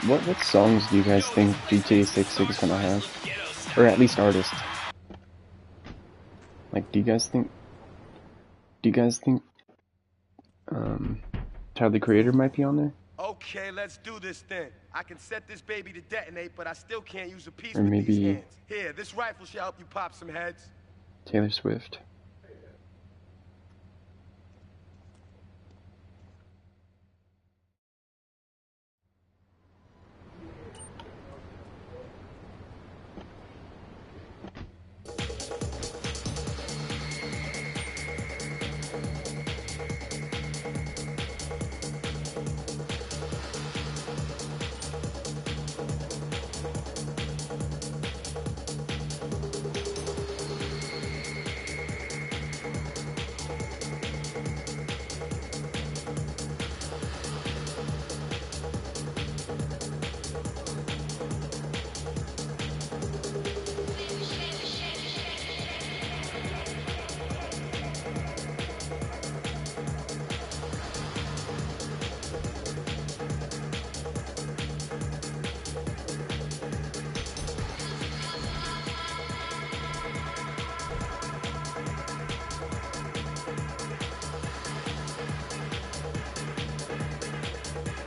What songs do you guys think GTA 6 is gonna have? Or at least artists. Like, do you guys think Tyler the Creator might be on there? Okay, let's do this then. I can set this baby to detonate, but I still can't use a piece Or with these maybe hands. Here, this rifle should help you pop some heads. Taylor Swift?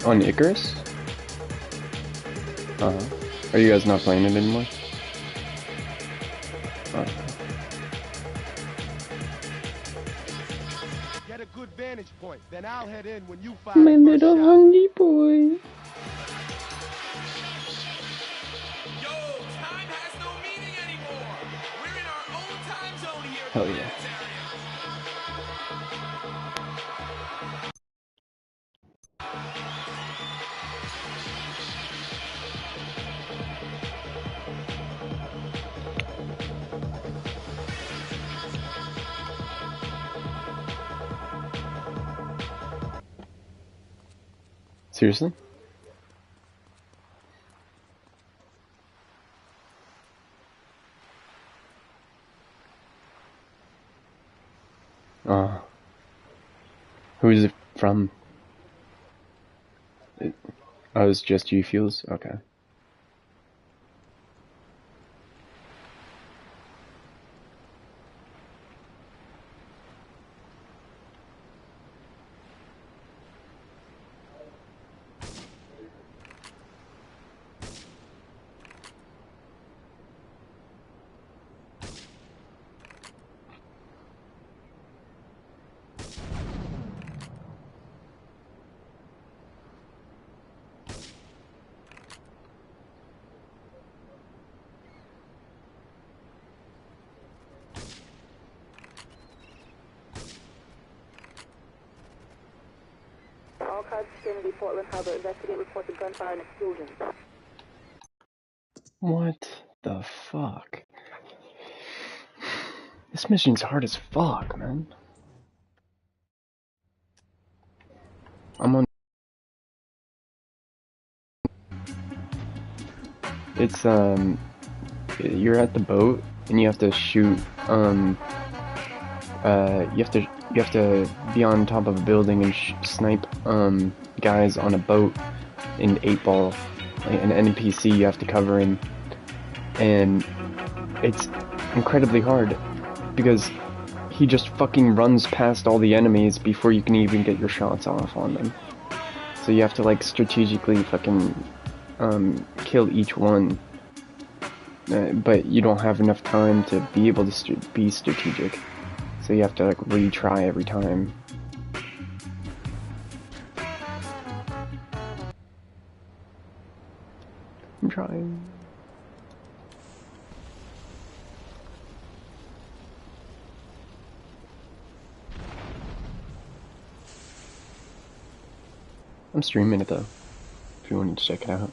On Icarus? Uh-huh. Are you guys not playing it anymore? Get a good vantage point, then I'll head in when you fire My the first little shot. hungry boy. Yo, time has no meaning anymore. We're in our own time zone here. Hell yeah. Seriously? Who is it from? Oh, it's just G Fuels? Okay. All cars vicinity Portland Harbor, investigate reported gunfire and explosions. What the fuck? This mission's hard as fuck, man. I'm on. It's, you're at the boat, and you have to shoot, you have to be on top of a building and snipe, guys on a boat in 8-ball. Like, an NPC, you have to cover him. And it's incredibly hard, because he just fucking runs past all the enemies before you can even get your shots off on them. So you have to, like, strategically fucking, kill each one. But you don't have enough time to be able to be strategic. So you have to, like, retry every time. I'm trying. I'm streaming it though, if you wanted to check it out.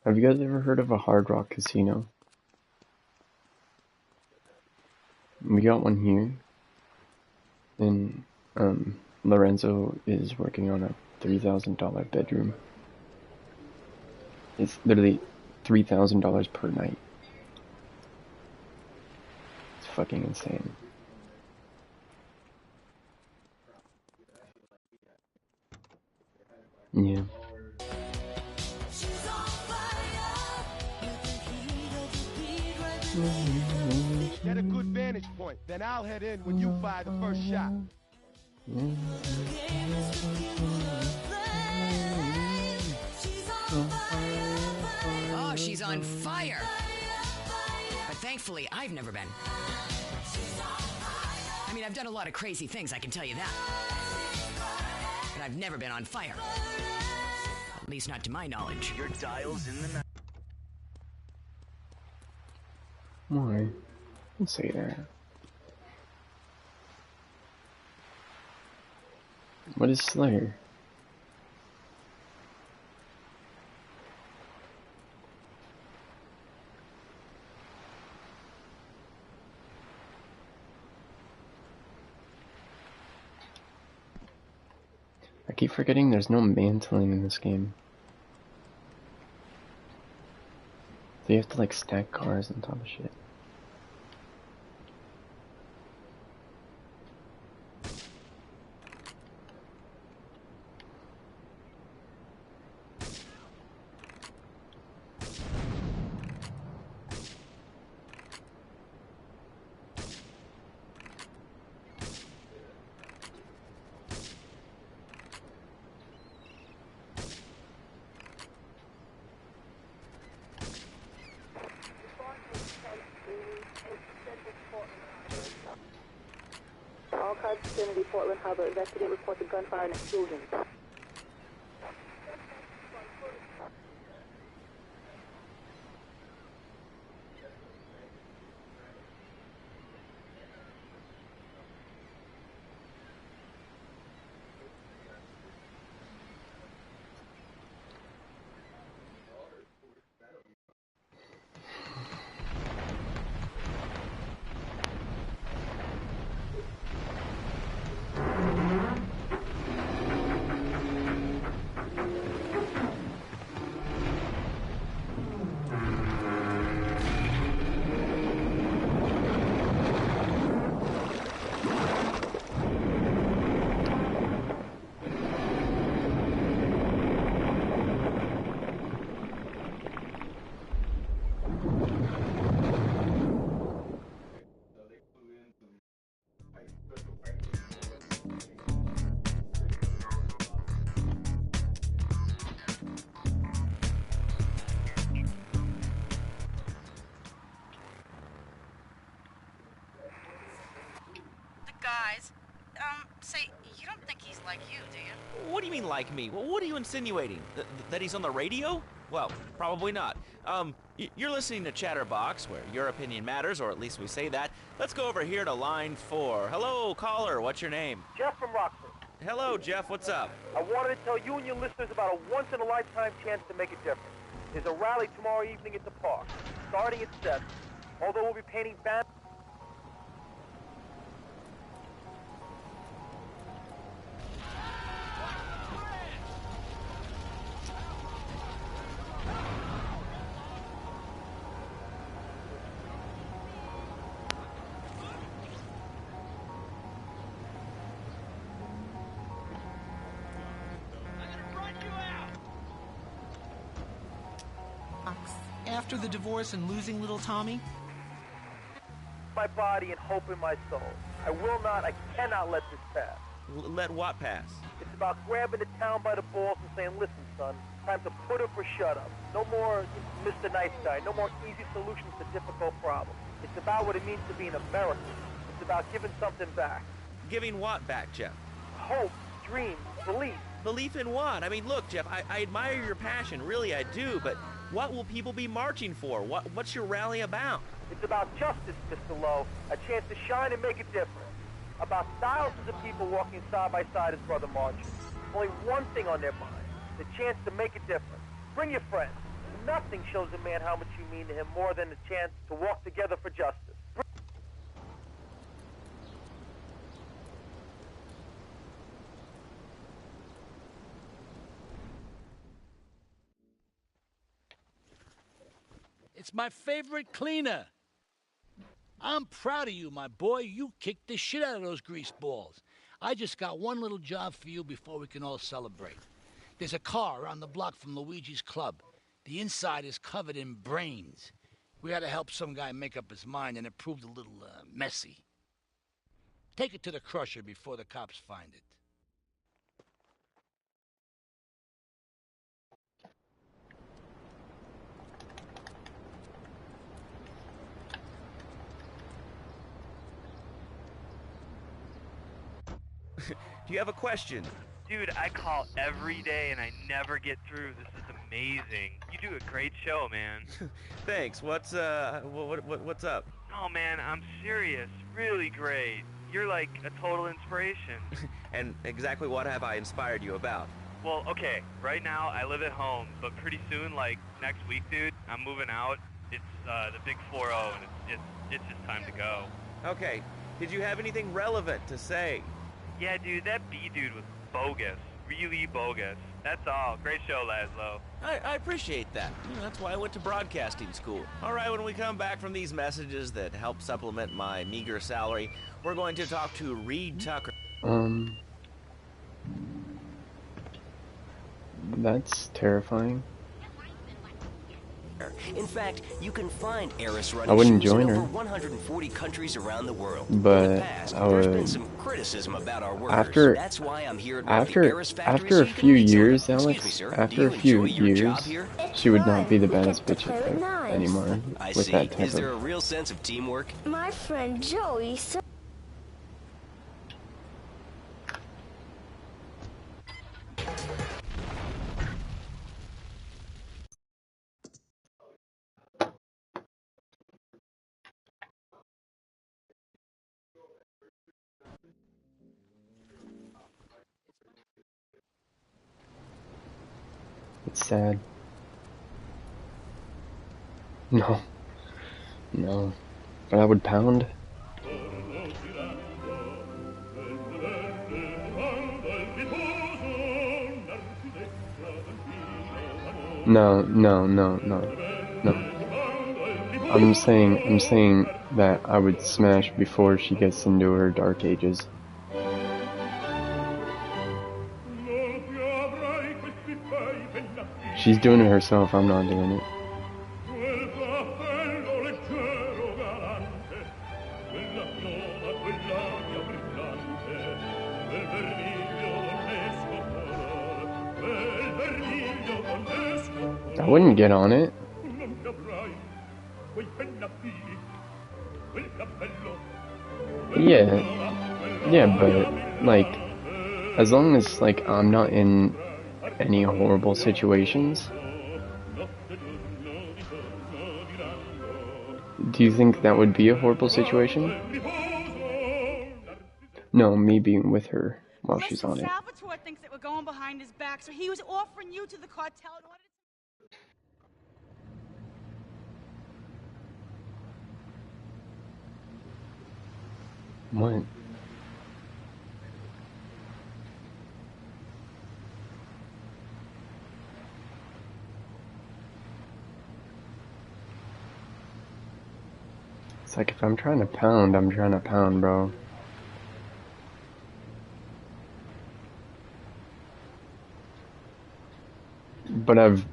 Have you guys ever heard of a Hard Rock casino? We got one here, and Lorenzo is working on a $3,000 bedroom. It's literally $3,000 per night. It's fucking insane. Yeah. Get a good vantage point, then I'll head in when you fire the first shot. Oh, she's on fire. But thankfully, I've never been. I mean, I've done a lot of crazy things, I can tell you that. But I've never been on fire. At least not to my knowledge. Your dial's in the night. Why? Don't say that. What is Slayer? I keep forgetting there's no mantling in this game. So you have to like stack cars on top of shit. All cars to Kennedy, Portland Harbor. Investigate reported gunfire and explosions. Guys, say, you don't think he's like you, do you? What do you mean like me? Well, what are you insinuating? That he's on the radio? Well, probably not. You're listening to Chatterbox, where your opinion matters, or at least we say that. Let's go over here to line 4. Hello, caller, what's your name? Jeff from Rockford. Hello, Jeff, what's up? I wanted to tell you and your listeners about a once-in-a-lifetime chance to make a difference. There's a rally tomorrow evening at the park, starting at 7. Although we'll be painting banners. After the divorce and losing little Tommy? My body and hope in my soul. I will not, I cannot let this pass. Let what pass? It's about grabbing the town by the balls and saying, listen, son, time to put up or shut up. No more Mr. Nice Guy. No more easy solutions to difficult problems. It's about what it means to be an American. It's about giving something back. Giving what back, Jeff? Hope, dreams, belief. Belief in what? I mean, look, Jeff, I admire your passion, really I do, but what will people be marching for? What's your rally about? It's about justice, Mr. Lowe, a chance to shine and make a difference. About thousands of people walking side by side as brother marches. Only one thing on their mind, the chance to make a difference. Bring your friends. Nothing shows a man how much you mean to him more than a chance to walk together for justice. It's my favorite cleaner. I'm proud of you, my boy. You kicked the shit out of those grease balls. I just got one little job for you before we can all celebrate. There's a car around the block from Luigi's club. The inside is covered in brains. We had to help some guy make up his mind, and it proved a little, messy. Take it to the crusher before the cops find it. Do you have a question? Dude, I call every day and I never get through. This is amazing. You do a great show, man. Thanks. What's up? Oh man, I'm serious. Really great. You're like a total inspiration. And exactly what have I inspired you about? Well, okay, right now I live at home, but pretty soon, like next week, dude, I'm moving out. It's the big 4-0, and it's just time to go. Okay, did you have anything relevant to say? Yeah, dude, that B dude was bogus. Really bogus. That's all. Great show, Laszlo. I appreciate that. That's why I went to broadcasting school. All right, when we come back from these messages that help supplement my meager salary, we're going to talk to Reed Tucker. That's terrifying. In fact, you can find Eris running I wouldn't shoes join in her. over 140 countries around the world. But in the past, I there's been would. some criticism about our workers. That's why I'm here at one of the Eris factories after so a you can few meet some of years, them. Alex, Excuse me, sir. after Do you a few enjoy your job years, here? she would not be the baddest bitch anymore. I With see. that type Is there a of. real sense of teamwork? My friend Joey. It's sad. No. No. But I would pound. No. I'm saying that I would smash before she gets into her dark ages. She's doing it herself, I'm not doing it. I wouldn't get on it. Yeah, but like, as long as like I'm not in any horrible situations. Do you think that would be a horrible situation? No, me being with her while she's on it. Salvatore thinks that we're going behind his back, so he was offering you to the cartel in order to... What? It's like if I'm trying to pound, I'm trying to pound, bro. But I'm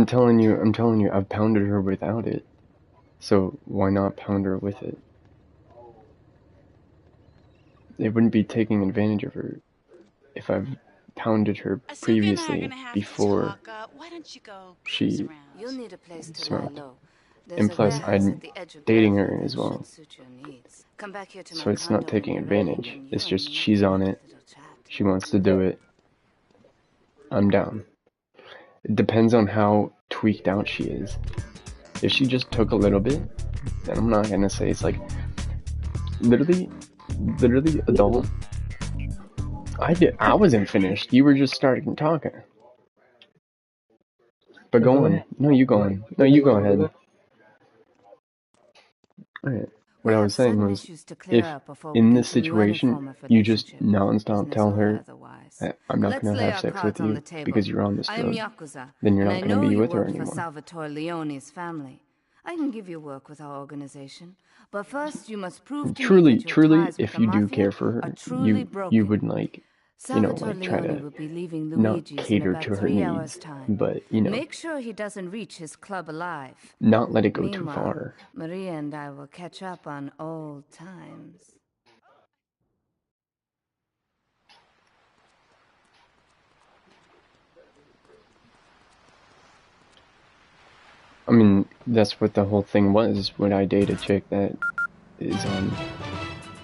telling you, I've pounded her without it. So why not pound her with it? It wouldn't be taking advantage of her if I've pounded her previously before she smoked. And plus, I'm dating her as well. So it's not taking advantage. It's just she's on it. She wants to do it. I'm down. It depends on how tweaked out she is. If she just took a little bit, then I'm not gonna say it's like literally adult. I wasn't finished. You were just starting talking. But go on. No, you go on. No, you go ahead. Alright. What I was saying was, if in this situation you just non-stop tell her that I'm not gonna have sex with you because you're on this drug, then you're not gonna be with her anymore. Salvatore Leone's family. I can give you work with our organization, but first you must prove to me that your ties with if the you do mafia care for her, are truly broken. you would like, you know, like try Leone to will be leaving not Luigi's cater in about to her 3 hours' needs, time. but you know, Make sure he doesn't reach his club alive. not let it go too Meanwhile, far. Maria and I will catch up on old times. I mean, that's what the whole thing was. Would I date a chick that is on?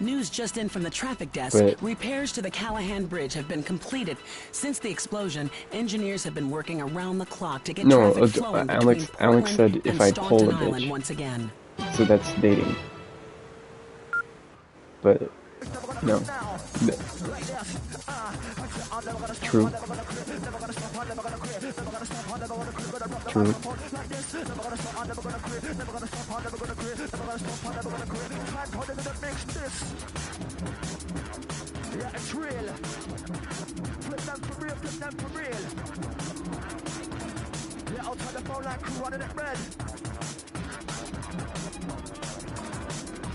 News just in from the traffic desk. But Repairs to the Callahan Bridge have been completed. Since the explosion, engineers have been working around the clock to get traffic flowing between Alex said if I pull a Island bitch, once again. so that's dating. But no, true. True. Yeah, it's real. Flip them for real, flip them for real. Yeah, I'll turn the phone line crew running it red.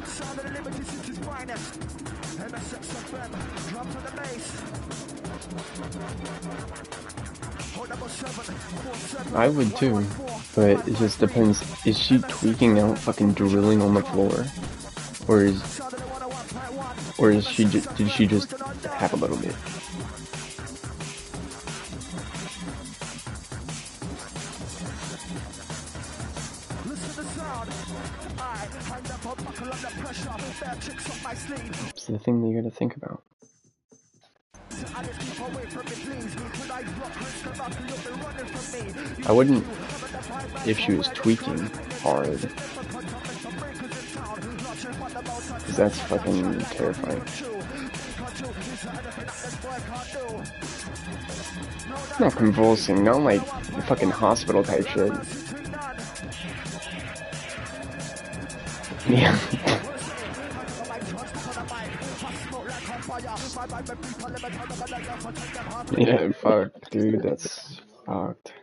Sound of the Liberty City's finest. MSXFM, drums on the bass. I would too, but it just depends. Is she tweaking out, fucking drilling on the floor, or is she just, did she just have a little bit? It's the thing that you gotta think about. I wouldn't if she was tweaking hard, because that's fucking terrifying. Not convulsing, not like fucking hospital type shit. Yeah. Yeah, fuck, dude, that's fucked.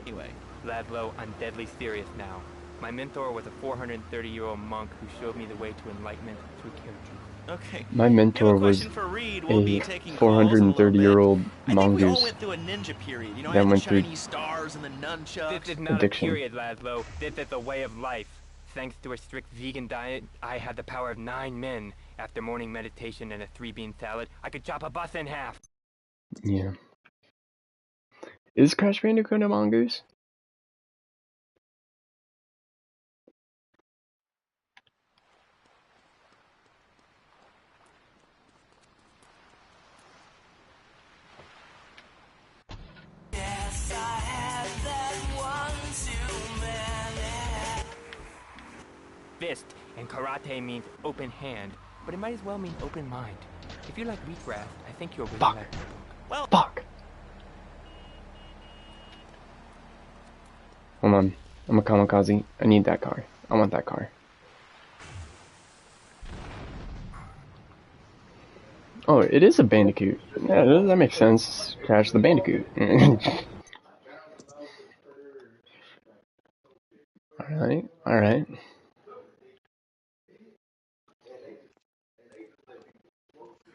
Anyway, Ladlow, I'm deadly serious now. My mentor was a 430-year-old monk who showed me the way to enlightenment through Kyojin. Okay. My mentor was a 430-year-old mongoose that went through This is not addiction. a period, Laszlo. This is a way of life. Thanks to a strict vegan diet, I had the power of 9 men. After morning meditation and a 3-bean salad, I could chop a bus in half. Yeah. Is Crash Bandicoot a mongoose? Fist, and karate means open hand, but it might as well mean open mind. If you like wheatgrass, I think you'll really like my book. Well, fuck. Hold on. I'm a kamikaze. I need that car. I want that car. Oh, it is a Bandicoot. Yeah, that makes sense. Crash the Bandicoot. Alright, alright.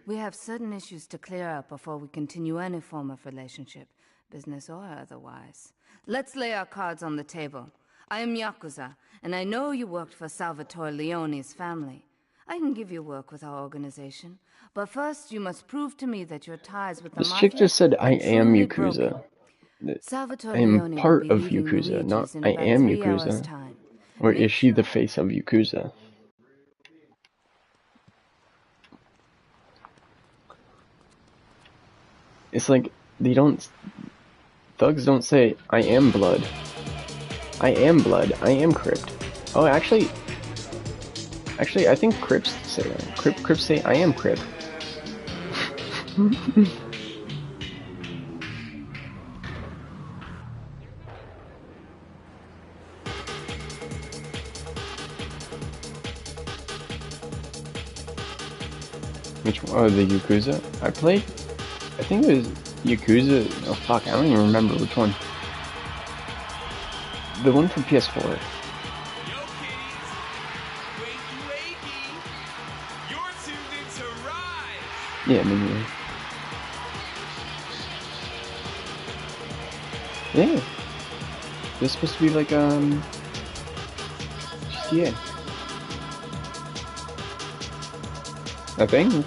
We have certain issues to clear up before we continue any form of relationship, business or otherwise. Let's lay our cards on the table. I am Yakuza, and I know you worked for Salvatore Leone's family. I can give you work with our organization, but first you must prove to me that your ties with the This mafia chick just said I am truly Yakuza. Salvatore I am Leone part will be of leaving Yakuza, not Luigi's in I about am 3 hours' Yakuza. time. Or is she the face of Yakuza? It's like, they don't... Thugs don't say, I am blood. I am blood. I am Crypt. Oh, actually, I think Crips say that. Crips say, I am Crip. Which one? Oh, the Yakuza? I think it was Yakuza. Oh fuck, I don't even remember which one. The one from PS4. Yo, kiddies. Wakey. You're tuned into Rise. Yeah, maybe. Yeah. This is supposed to be like, GTA. I think.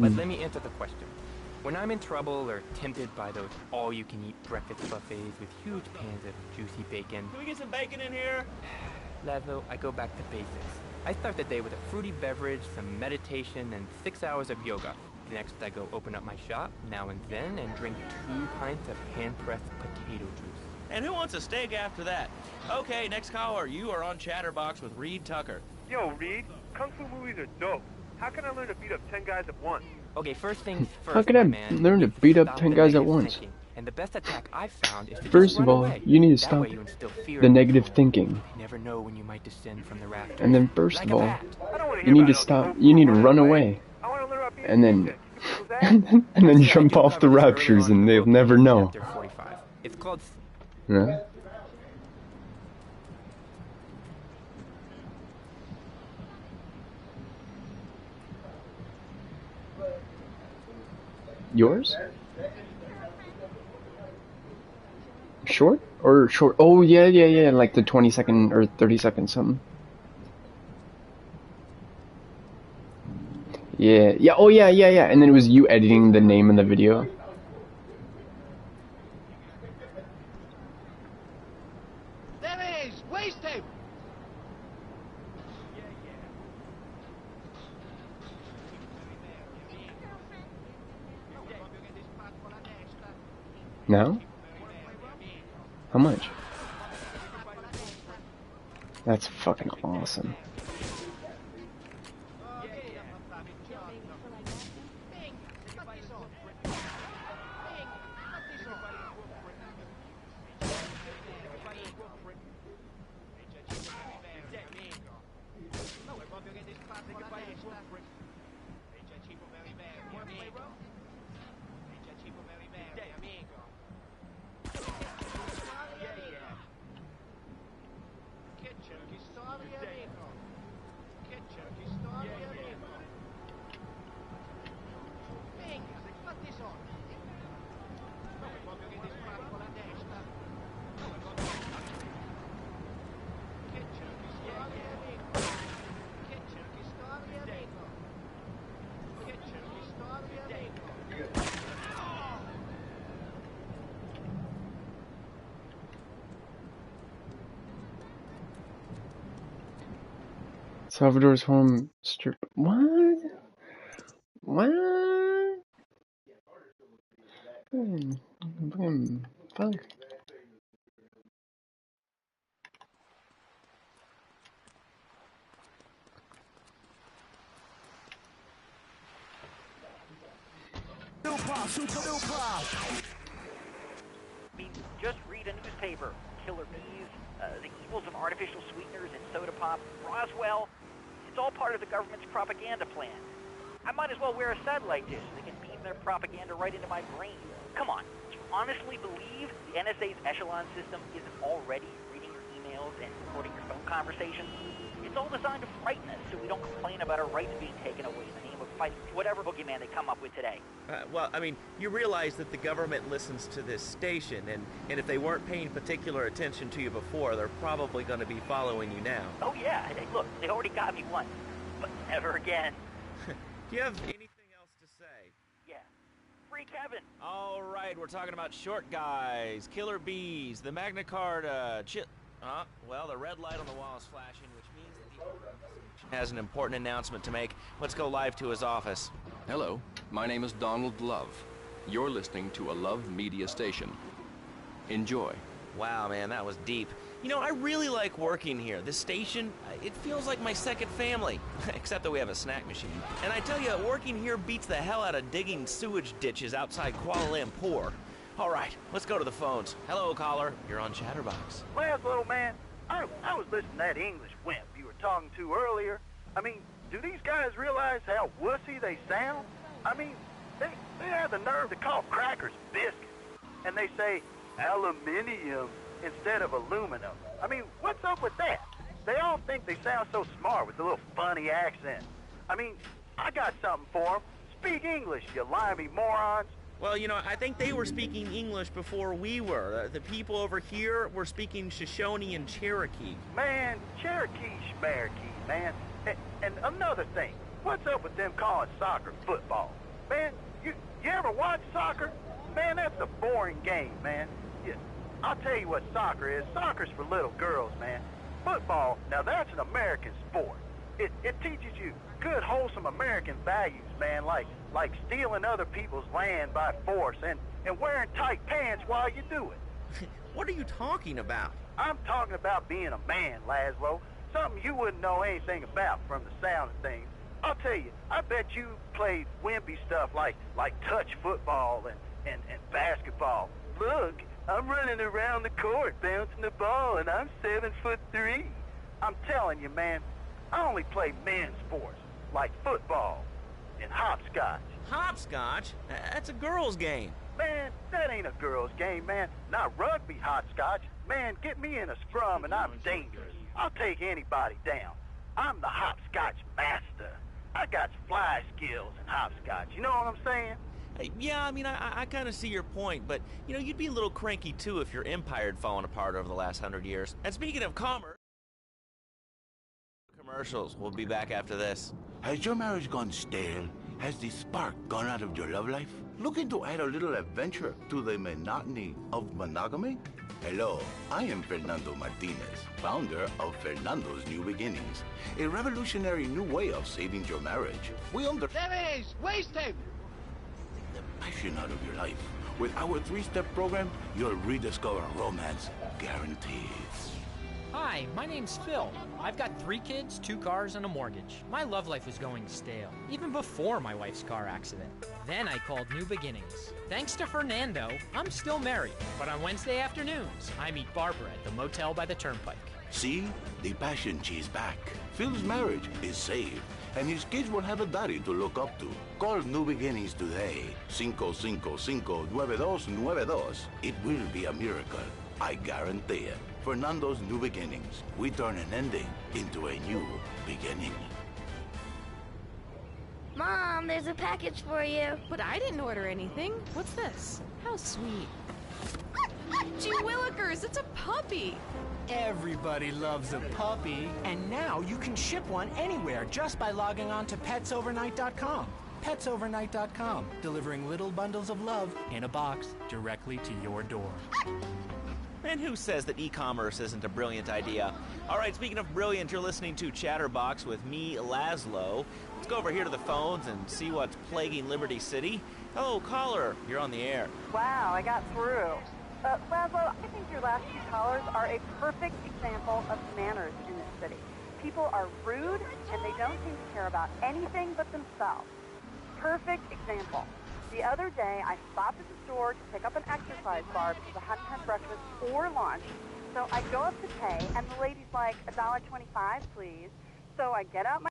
But let me answer the question. When I'm in trouble or tempted by those all-you-can-eat breakfast buffets with huge pans of juicy bacon... Can we get some bacon in here? Lazo, I go back to basics. I start the day with a fruity beverage, some meditation, and 6 hours of yoga. Next, I go open up my shop, now and then, and drink 2 pints of hand-pressed potato juice. And who wants a steak after that? Okay, next caller, you are on Chatterbox with Reed Tucker. Yo, Reed, Kung Fu movies are dope. How can I learn to beat up 10 guys at once? Okay, first things first, How can I learn to beat up 10 guys at once? And the best attack I've found is to First of all, you need to stop the negative thinking. Never know when you might descend from the rafters. And then first of all, you need to stop, you need to run away. And then, and then jump off the raptures and they'll never know. It's called... Yeah? Yours? Short? Or short? Oh, yeah, like the 20-second or 30-second something. Yeah, oh yeah, and then it was you editing the name in the video. There it is! Waste tape! Now? How much? That's fucking awesome. Salvador's home strip. What? Fucking fuck. I mean, just read a newspaper. Killer bees, the evils of artificial sweeteners and soda pop, Roswell. It's all part of the government's propaganda plan. I might as well wear a satellite dish so they can beam their propaganda right into my brain. Come on, do you honestly believe the NSA's echelon system isn't already reading your emails and recording your phone conversations? It's all designed to frighten us so we don't complain about our rights being taken away in the name of fighting whatever boogeyman they come up with today. Well, I mean, you realize that the government listens to this station, and if they weren't paying particular attention to you before, they're probably going to be following you now. Oh yeah, hey, look, they already got me once, but never again. Do you have anything else to say? Yeah. Freak Kevin. All right, we're talking about short guys, killer bees, the Magna Carta, well, the red light on the wall is flashing, which means that the owner has an important announcement to make. Let's go live to his office. Hello, my name is Donald Love. You're listening to a Love Media station. Enjoy. Wow, man, that was deep. You know, I really like working here. This station, it feels like my second family, except that we have a snack machine. And I tell you, working here beats the hell out of digging sewage ditches outside Kuala Lumpur. All right, let's go to the phones. Hello, caller. You're on Chatterbox. Laszlo, man, I was listening to that English wimp you were talking to earlier. I mean, do these guys realize how wussy they sound? I mean, they have the nerve to call crackers biscuits, and they say aluminium instead of aluminum. I mean, what's up with that? They all think they sound so smart with a little funny accent. I mean, I got something for them. Speak English, you limey morons. Well, you know, I think they were speaking English before we were. The people over here were speaking Shoshone and Cherokee. Man, Cherokee schmarokee, man. And another thing, what's up with them calling soccer football? Man, you ever watch soccer? Man, that's a boring game, man. I'll tell you what soccer is. Soccer's for little girls, man. Football, now that's an American sport. It teaches you good, wholesome American values, man, like stealing other people's land by force and wearing tight pants while you do it. What are you talking about? I'm talking about being a man, Laszlo. Something you wouldn't know anything about from the sound of things. I'll tell you, I bet you played wimpy stuff like touch football and basketball. Look, I'm running around the court bouncing the ball, and I'm 7'3". I'm telling you, man, I only play men's sports, like football and hopscotch. Hopscotch? That's a girl's game. Man, that ain't a girl's game, man. Not rugby hopscotch. Man, get me in a scrum and I'm dangerous. I'll take anybody down. I'm the hopscotch master. I got fly skills in hopscotch. You know what I'm saying? Yeah, I mean, I kind of see your point, but, you know, you'd be a little cranky, too, if your empire had fallen apart over the last 100 years. And speaking of commercials, we'll be back after this. Has your marriage gone stale? Has the spark gone out of your love life? Looking to add a little adventure to the monotony of monogamy? Hello, I am Fernando Martinez, founder of Fernando's New Beginnings, a revolutionary new way of saving your marriage. We There is! Waste him! Passion out of your life. With our 3-step program, you'll rediscover romance guaranteed. Hi, my name's Phil. I've got 3 kids, 2 cars, and a mortgage. My love life was going stale, even before my wife's car accident. Then I called New Beginnings. Thanks to Fernando, I'm still married. But on Wednesday afternoons, I meet Barbara at the motel by the turnpike. See? The passion she's back. Phil's marriage is saved, and his kids will have a daddy to look up to. Call New Beginnings today. 555-9292. It will be a miracle. I guarantee it. Fernando's New Beginnings. We turn an ending into a new beginning. Mom, there's a package for you. But I didn't order anything. What's this? How sweet. Gee willikers, it's a puppy. Everybody loves a puppy. And now you can ship one anywhere just by logging on to petsovernight.com. Petsovernight.com, delivering little bundles of love in a box directly to your door. And who says that e-commerce isn't a brilliant idea? All right, speaking of brilliant, you're listening to Chatterbox with me, Laszlo. Let's go over here to the phones and see what's plaguing Liberty City. Hello, caller. You're on the air. Wow, I got through. Laszlo, I think your last 2 callers are a perfect example of manners in this city. People are rude, and they don't seem to care about anything but themselves. Perfect example. The other day, I stopped at the store to pick up an exercise bar because I hadn't had breakfast or lunch. So I go up to pay, and the lady's like, $1.25, please. So I get out my...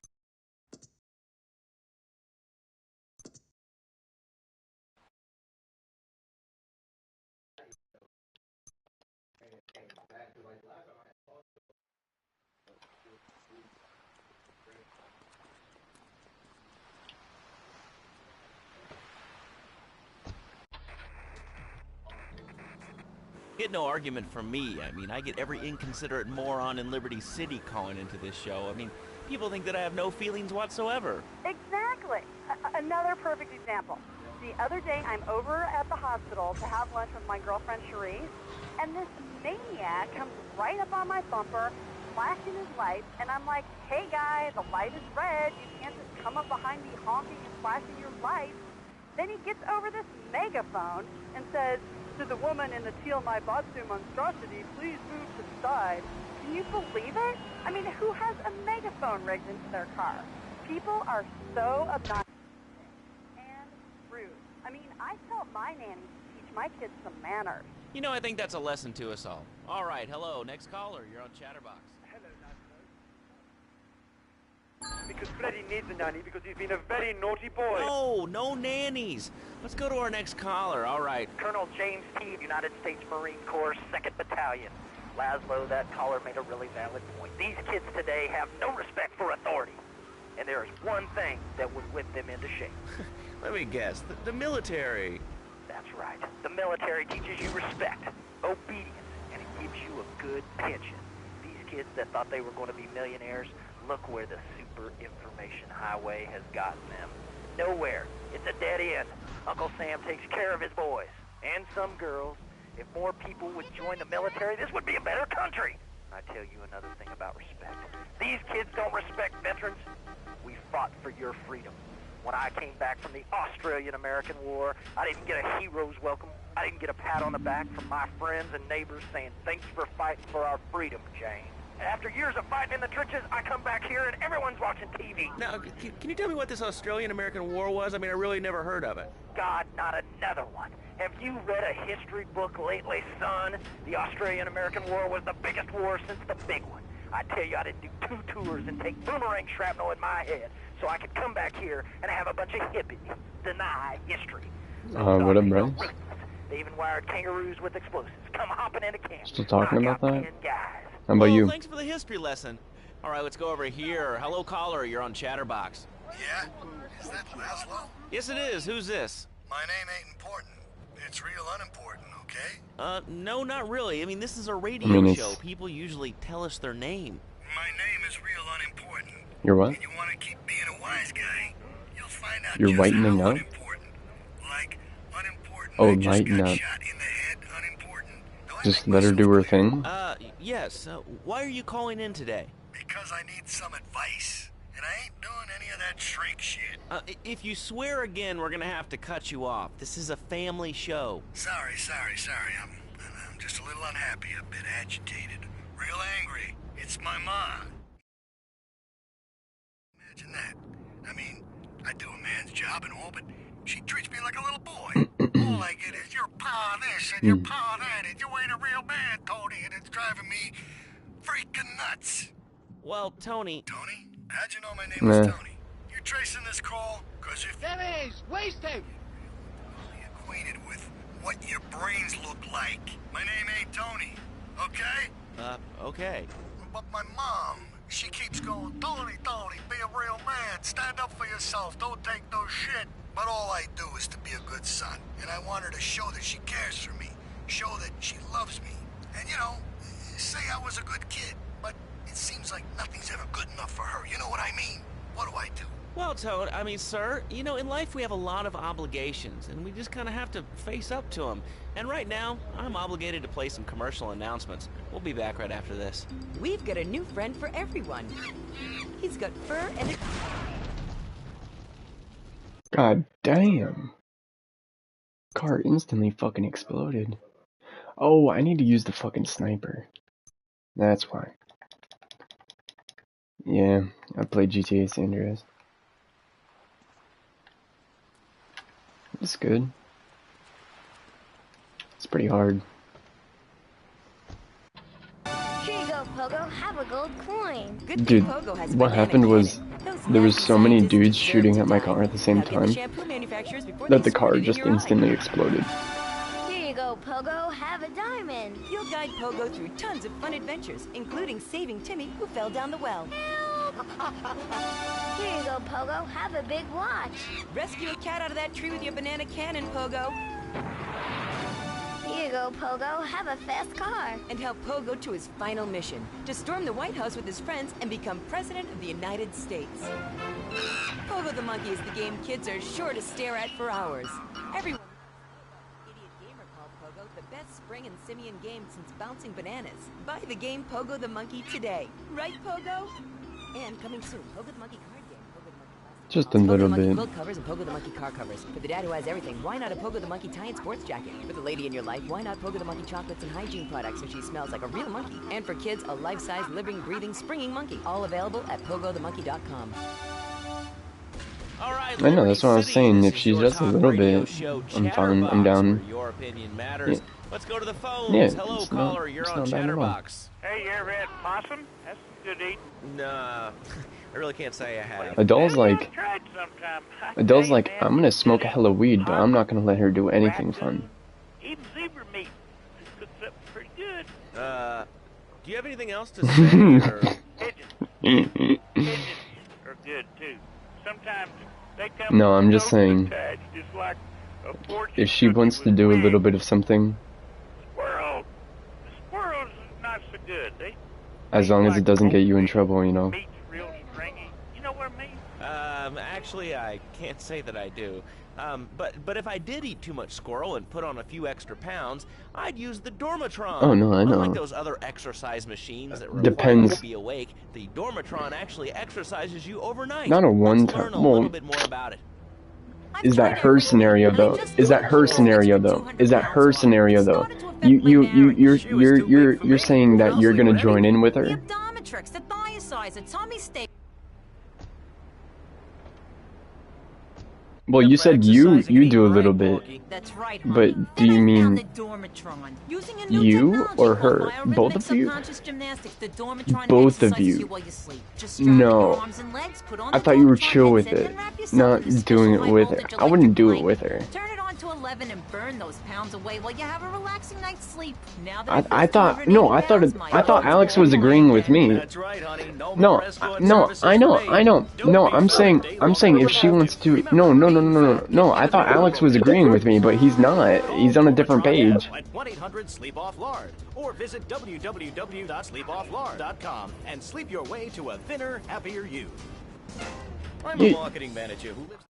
Get no argument from me. I mean, I get every inconsiderate moron in Liberty City calling into this show. I mean, people think that I have no feelings whatsoever. Exactly. Another perfect example. The other day, I'm over at the hospital to have lunch with my girlfriend, Cherise, and this maniac comes right up on my bumper, flashing his lights, and I'm like, hey, guy, the light is red. You can't just come up behind me honking and flashing your lights. Then he gets over this megaphone and says, to the woman in the teal Maibatsu monstrosity, please move to the side. Can you believe it? I mean, who has a megaphone rigged into their car? People are so obnoxious and rude. I mean, I tell my nanny to teach my kids some manners. You know, I think that's a lesson to us all. All right, hello, next caller. You're on Chatterbox. Because Freddy needs a nanny because he's been a very naughty boy. No, no nannies. Let's go to our next caller. All right. Colonel James Teague, United States Marine Corps, 2nd Battalion. Laszlo, that caller made a really valid point. These kids today have no respect for authority. And there is one thing that would whip them into shape. Let me guess. The military. That's right. The military teaches you respect, obedience, and it gives you a good pension. These kids that thought they were going to be millionaires, look where the super information highway has gotten them. Nowhere. It's a dead end. Uncle Sam takes care of his boys. And some girls. If more people would join the military, this would be a better country. I tell you another thing about respect. These kids don't respect veterans. We fought for your freedom. When I came back from the Australian-American War, I didn't get a hero's welcome. I didn't get a pat on the back from my friends and neighbors saying, thanks for fighting for our freedom, Jane. After years of fighting in the trenches, I come back here and everyone's watching TV. Now, can you tell me what this Australian-American War was? I mean, I really never heard of it. God, not another one. Have you read a history book lately, son? The Australian-American War was the biggest war since the big one. I tell you, I didn't do 2 tours and take boomerang shrapnel in my head so I could come back here and have a bunch of hippies deny history. What up, bro? They even wired kangaroos with explosives. Come hopping into camp. Still talking about that? 10 guys. How about you? Thanks for the history lesson. All right, let's go over here. Hello, caller. You're on Chatterbox. Yeah? Is that Laszlo? Yes, it is. Who's this? My name ain't important. It's real unimportant, okay? No, not really. I mean, this is a radio show. People usually tell us their name. My name is real unimportant. You're what? And you want to keep being a wise guy, you'll find out You're just whitening how up? unimportant. Like, unimportant. Oh, I just lighten got up. shot in the head, unimportant. Just let her do her thing? Yes. Why are you calling in today? Because I need some advice. And I ain't doing any of that shrink shit. If you swear again, we're gonna have to cut you off. This is a family show. Sorry. I'm just a little unhappy, a bit agitated, real angry. It's my ma. Imagine that. I mean, I do a man's job and all, but she treats me like a little boy. All I get is your pa this and your pa that, and you ain't a real man, Tony, and it's driving me freaking nuts. Well, Tony... Tony? How'd you know my name was Tony? You tracing this call? Because if... There is! Wasted! Only acquainted with what your brains look like. My name ain't Tony, okay? Okay. But my mom, she keeps going, Tony, be a real man. Stand up for yourself. Don't take no shit. But all I do is to be a good son. And I want her to show that she cares for me. Show that she loves me. And, you know, say I was a good kid. But it seems like nothing's ever good enough for her. You know what I mean? What do I do? Well, Toad, I mean, sir, you know, in life we have a lot of obligations, and we just kind of have to face up to them. And right now, I'm obligated to play some commercial announcements. We'll be back right after this. We've got a new friend for everyone. He's got fur and a... God damn. Car instantly fucking exploded. Oh, I need to use the fucking sniper. That's why. Yeah, I played GTA San Andreas. It's good. It's pretty hard. Here you go, Pogo. Have a gold coin. Dude, what happened was there was so many dudes shooting at my car at the same time that the car just instantly exploded. Here you go, Pogo. Have a diamond. You'll guide Pogo through tons of fun adventures, including saving Timmy, who fell down the well. Here you go, Pogo. Have a big watch. Rescue a cat out of that tree with your banana cannon, Pogo. Here you go, Pogo. Have a fast car. And help Pogo to his final mission, to storm the White House with his friends and become President of the United States. Pogo the Monkey is the game kids are sure to stare at for hours. Everyone Idiot Gamer called Pogo the best spring and simian game since bouncing bananas. Buy the game Pogo the Monkey today. Right, Pogo? And coming soon, Pogo the Monkey card game. Pogo the Monkey plastic Just a balls, little Pogo the Monkey bit. quilt covers and Pogo the Monkey car covers. For the dad who has everything, why not a Pogo the Monkey tie and sports jacket? For the lady in your life, why not Pogo the Monkey chocolates and hygiene products so she smells like a real monkey? And for kids, a life-size, living, breathing, springing monkey. All available at pogothemonkey.com. All right, I know, that's what I was City, saying. this If is she's your just a talk little radio bit, show, I'm fine. I'm Chatterbox, down. where your opinion matters. Yeah. Let's go to the phones. Yeah, Hello, it's not- caller. You're it's on not bad at all. Chatterbox. Hey, you ever had possum? That's good eating. Nah, I really can't say I have. Adele's like, Tried sometime. Adele's like, I'm gonna smoke a hella weed, but I'm not gonna let her do anything fun. Even zebra meat. It's cooked up pretty good. Do you have anything else to say? Or... Pigeons are good too. Sometimes they come. No, I'm just saying, attached, just like a fortune if she cookie wants to with do a wigs. little bit of something, Squirrels. The squirrels is not so good. They as long as it doesn't get you in trouble, you know. meat's real stringy. You know what I mean? Actually, I can't say that I do. But if I did eat too much squirrel and put on a few extra pounds, I'd use the Dormatron. Oh, no, I know. Unlike those other exercise machines that require Depends. you to be awake, the Dormatron actually exercises you overnight. Not a Let's one-time. learn a little Well, bit more about it. is that her scenario though? Is that her scenario though? Is that her scenario though? You're saying that you're gonna join in with her? Optometrix, the thiosizer, tummy steak. Well, you said you do a little bit, That's right, but do you mean the Dormatron. Using a new you technology or called her? biorhythmic Both of you? subconscious gymnastics. The Dormatron Both of exercises you. while you sleep. Just strap in your No. arms and legs, put on I the thought you were Dormatron chill with headset, it, and wrap yourself not in this doing special it with her. high-voltage I wouldn't do it electric with light. her. Turn it on to 11 and burn those pounds away while you have a relaxing night's sleep. Now that I thought no, I thought Alex was agreeing with me. No, I know. No, I'm saying if she wants to, no. I thought Alex was agreeing with me, but he's not. He's on a different page. At 1-800-SLEEP-OFF-LARD or visit www.sleepofflard.com and sleep your way to a thinner, happier you. I'm a marketing manager who lives.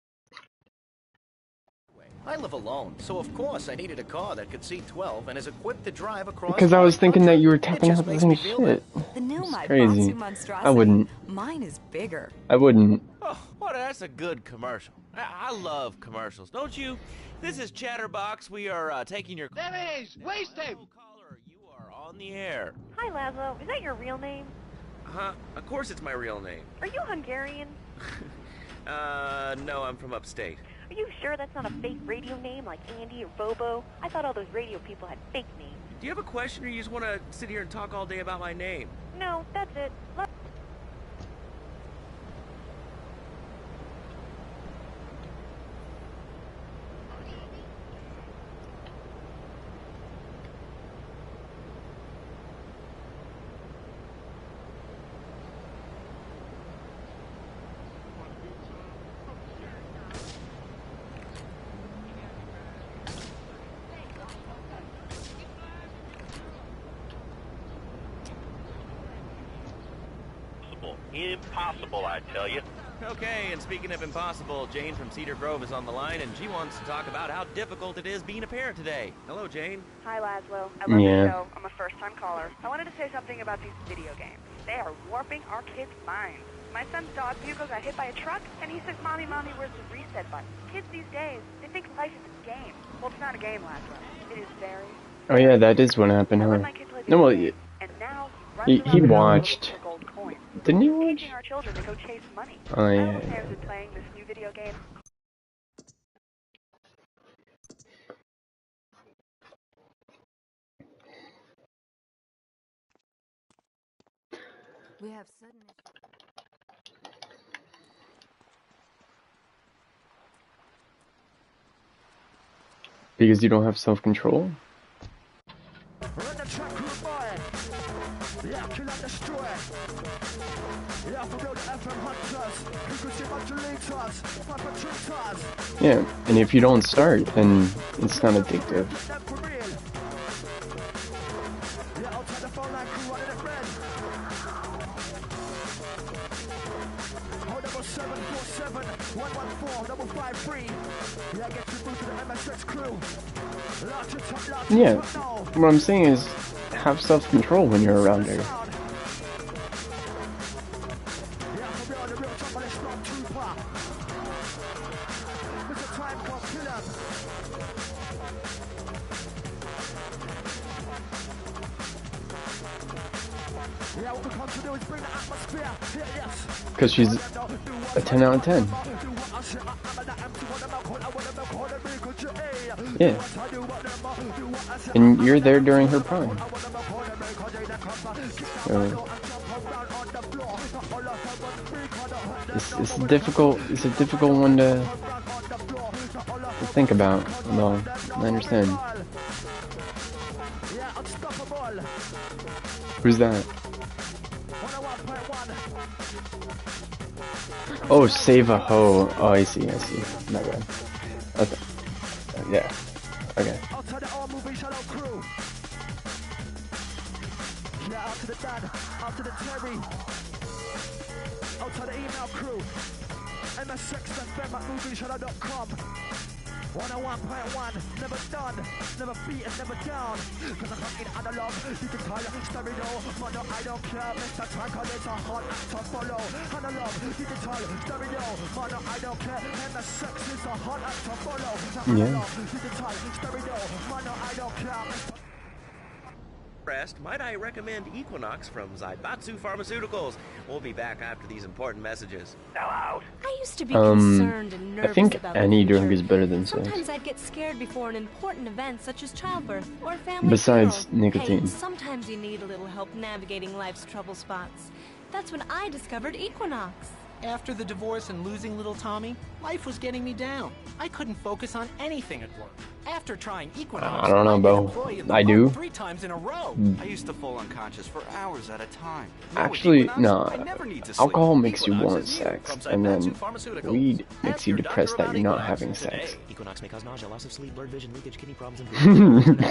I live alone, so of course I needed a car that could seat 12 and is equipped to drive across. Because I was thinking that you were tapping out the same The shit. new It's My crazy. Boxy Monstrosity. I wouldn't. Mine is bigger. I wouldn't. Oh, what? That's a good commercial. I love commercials, don't you? This is Chatterbox. We are taking your. There is! Waste him! Caller, you are on the air. Hi, Laszlo. Is that your real name? Huh? Of course it's my real name. Are you Hungarian? No, I'm from upstate. Are you sure that's not a fake radio name like Andy or Bobo? I thought all those radio people had fake names. Do you have a question, or you just want to sit here and talk all day about my name? No, that's it. Impossible, I tell you. Okay, and speaking of impossible, Jane from Cedar Grove is on the line, and she wants to talk about how difficult it is being a parent today. Hello, Jane. Hi, Laszlo. I love Yeah. the show. I'm a first-time caller. I wanted to say something about these video games. They are warping our kids' minds. My son's dog, Hugo, got hit by a truck, and he says, Mommy, where's the reset button? Kids these days, they think life is a game. Well, it's not a game, Laszlo. It is very... Oh yeah, that is what happened, huh? No, well, And now, he watched. Didn't he watch? teaching our children to go chase money. Oh I yeah. was parents are playing this new video game. We have sudden. Because you don't have self-control? Let the track root boy. Yeah, kill and destroy. Yeah, for real, the FM hunters. Frequency modulators. Perpetrators. Yeah, and if you don't start, then it's not addictive. Them for real. phone line crew running it red. Oh, 7747-114-553. Yeah, get you through to the MSX crew. Yeah, what I'm saying is, have self-control when you're around her. Because she's a 10 out of 10. Yeah. And you're there during her prime. So it's a difficult one to think about. No, I understand. Who's that? Oh, save a hoe. Oh, I see. My bad. Okay. Yeah. Okay. Out to the all moving shadow crew. Yeah, out to the dad, out to the Terry. Out to the email crew. MS6FM@movieshadow.com. 101.1, never done, never beaten, never down. Cause I'm fucking analog, digital, stereo, mono, I don't care. Mr. Tracker, it's a hard act to follow. Analog, digital, stereo, mono, I don't care. MS6 is a hard act to follow. Analog, digital, stereo, mono, I don't care. Might I recommend Equinox from Zaibatsu Pharmaceuticals? We'll be back after these important messages. Sell out. I used to be concerned and nervous I think about any the future. drug is better than sex. Sometimes I'd get scared before an important event such as childbirth or a family Besides funeral. nicotine. Hey, sometimes you need a little help navigating life's trouble spots. That's when I discovered Equinox. After the divorce and losing little Tommy, life was getting me down. I couldn't focus on anything at work. After trying Equinox, I don't know, bro. I do. 3 times in a row. I used to fall unconscious for hours at a time. Actually, no. Alcohol makes you want sex, and then weed makes you depressed that you're not having sex. Equinox may cause nausea, loss of sleep, blurred vision, leakage, kidney problems, and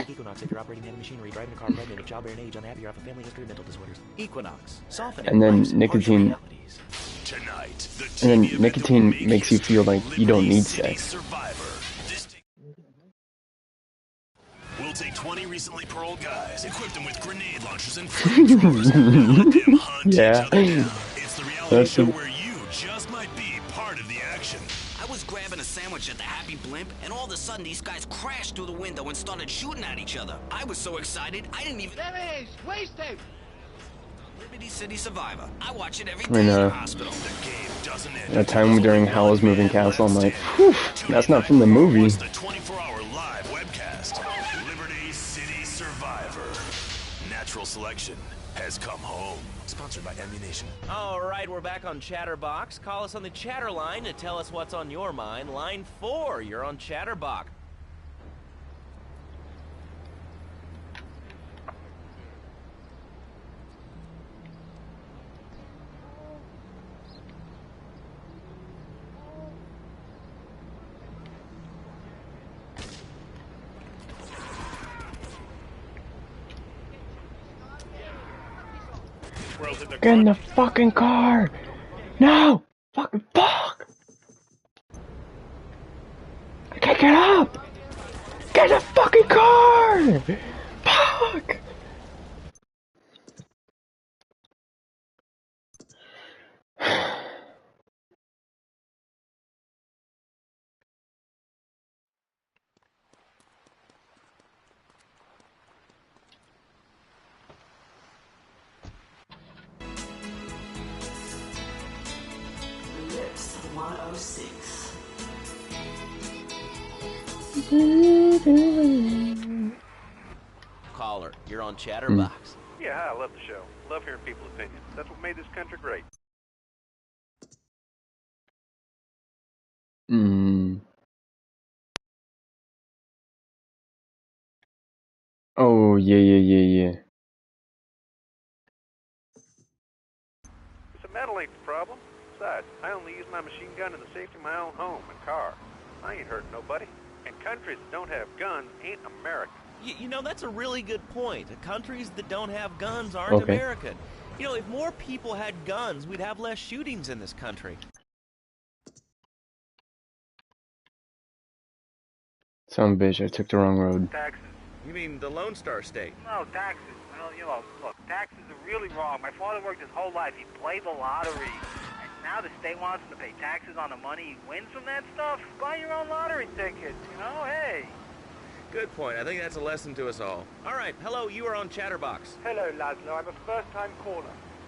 Equinox if you're operating heavy machinery, driving a car, pregnant, of childbearing age, unhappy, or have a family history of mental disorders. Equinox, softening. And then nicotine. And then nicotine makes you feel like you don't need sex. We'll take 20 recently paroled guys, equip them with grenade launchers and flamethrowers, and let them hunt each other down. It's the reality show where you just might be part of the action. I was grabbing a sandwich at the Happy Blimp, and all of a sudden these guys crashed through the window and started shooting at each other. I was so excited, I didn't even... There is! Wasted! Liberty City Survivor. I watch it every I day in know. the hospital. A time during Howl's Moving Castle, I'm like, whew, that's not from the movie. The 24-hour live webcast, Liberty City Survivor. Natural Selection has come home. Sponsored by Ammunition. All right, we're back on Chatterbox. Call us on the chatter line to tell us what's on your mind. Line 4, you're on Chatterbox. Get in the fucking car! No! Fucking fuck! I can't get up! Get in the fucking car! Fuck! Lips 106. Caller, you're on Chatterbox. Yeah, hi, I love the show. Love hearing people's opinions. That's what made this country great. Oh, yeah. So metal ain't the problem. Besides, I only use my machine gun in the safety of my own home and car. I ain't hurting nobody. And countries that don't have guns ain't American. You know, that's a really good point. Countries that don't have guns aren't Okay. American. You know, if more people had guns, we'd have less shootings in this country. Son of a bitch, I took the wrong road. Taxes. You mean the Lone Star State? No, taxes. Well, you know, look, taxes are really wrong. My father worked his whole life. He played the lottery. And now the state wants him to pay taxes on the money he wins from that stuff. Buy your own lottery tickets, you know? Hey. Good point. I think that's a lesson to us all. All right, hello, you are on Chatterbox. Hello, Laszlo. I'm a first-time caller.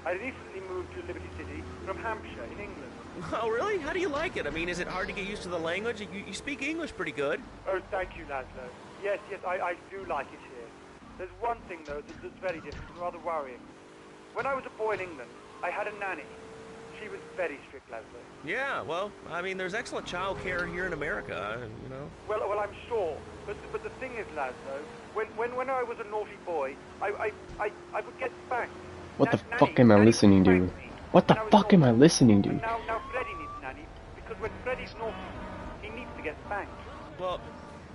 I recently moved to Liberty City from Hampshire in England. Oh, really? How do you like it? I mean, is it hard to get used to the language? You speak English pretty good. Oh, thank you, Laszlo. Yes, I do like it here. There's one thing, though, that's very different and rather worrying. When I was a boy in England, I had a nanny. She was very strict, Laszlo. Yeah, well, I mean, there's excellent child care here in America, you know. Well, I'm sure. But the thing is, Laszlo, when I was a naughty boy, I would get spanked. What the fuck am I listening to? What the fuck am I listening to? Now Freddy needs a nanny, because when Freddy's naughty, he needs to get spanked. Well,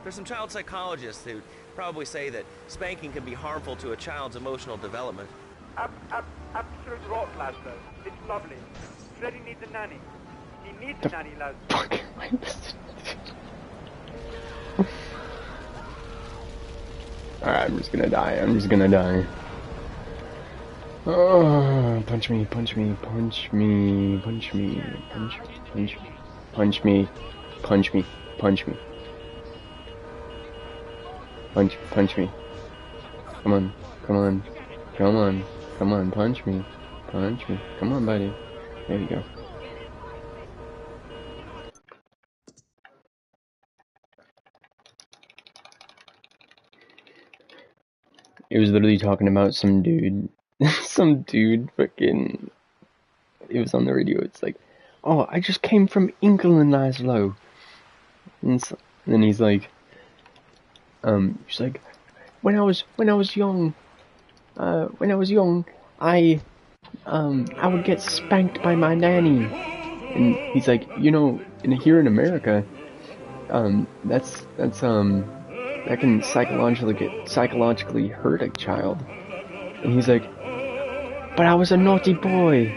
there's some child psychologists who probably say that spanking can be harmful to a child's emotional development. Absolute rot, Laszlo. It's lovely. Freddy needs a nanny. He needs a nanny, Laszlo. Alright, I'm just gonna die. I'm just gonna die. Oh, punch me, punch me, punch me, punch me, punch me, punch me, punch me, punch me, punch me. Punch me. Come on, come on, come on, come on, punch me, punch me. Come on, buddy. There you go. It was literally talking about some dude, fucking, it was on the radio. It's like, oh, I just came from England, Laszlo. And then he's like, when I was young, I would get spanked by my nanny. And he's like, you know, here in America, that can psychologically hurt a child. And he's like, but I was a naughty boy.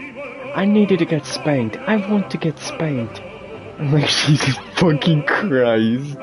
I needed to get spanked. I want to get spanked. I'm like, Jesus fucking Christ.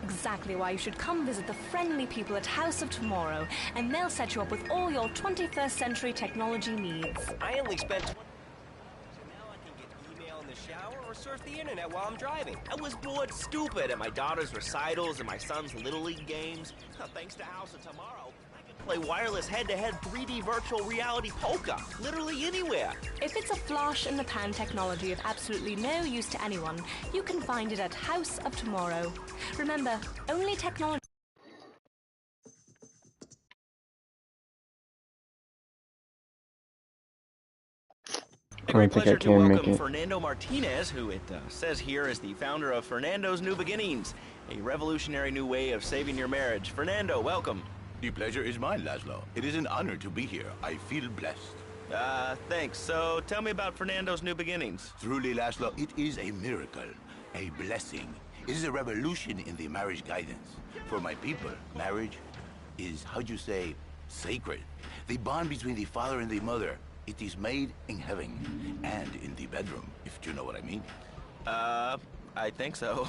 Exactly why you should come visit the friendly people at House of Tomorrow, and they'll set you up with all your 21st century technology needs. I only spent 20 so now I can get email in the shower or surf the internet while I'm driving. I was bored stupid at my daughter's recitals and my son's Little League games. Thanks to House of Tomorrow, I can play wireless head-to-head 3D virtual reality poker, literally anywhere. If it's a flash-in-the-pan technology of absolutely no use to anyone, you can find it at House of Tomorrow. Remember, only technology... A great pleasure to welcome Fernando Martinez, who it says here is the founder of Fernando's New Beginnings, a revolutionary new way of saving your marriage. Fernando, welcome. The pleasure is mine, Laszlo. It is an honor to be here. I feel blessed. Thanks. So tell me about Fernando's New Beginnings. Truly, Laszlo, it is a miracle, a blessing. It is a revolution in the marriage guidance. For my people, marriage is, how'd you say, sacred. The bond between the father and the mother. It is made in heaven and in the bedroom, if you know what I mean. I think so.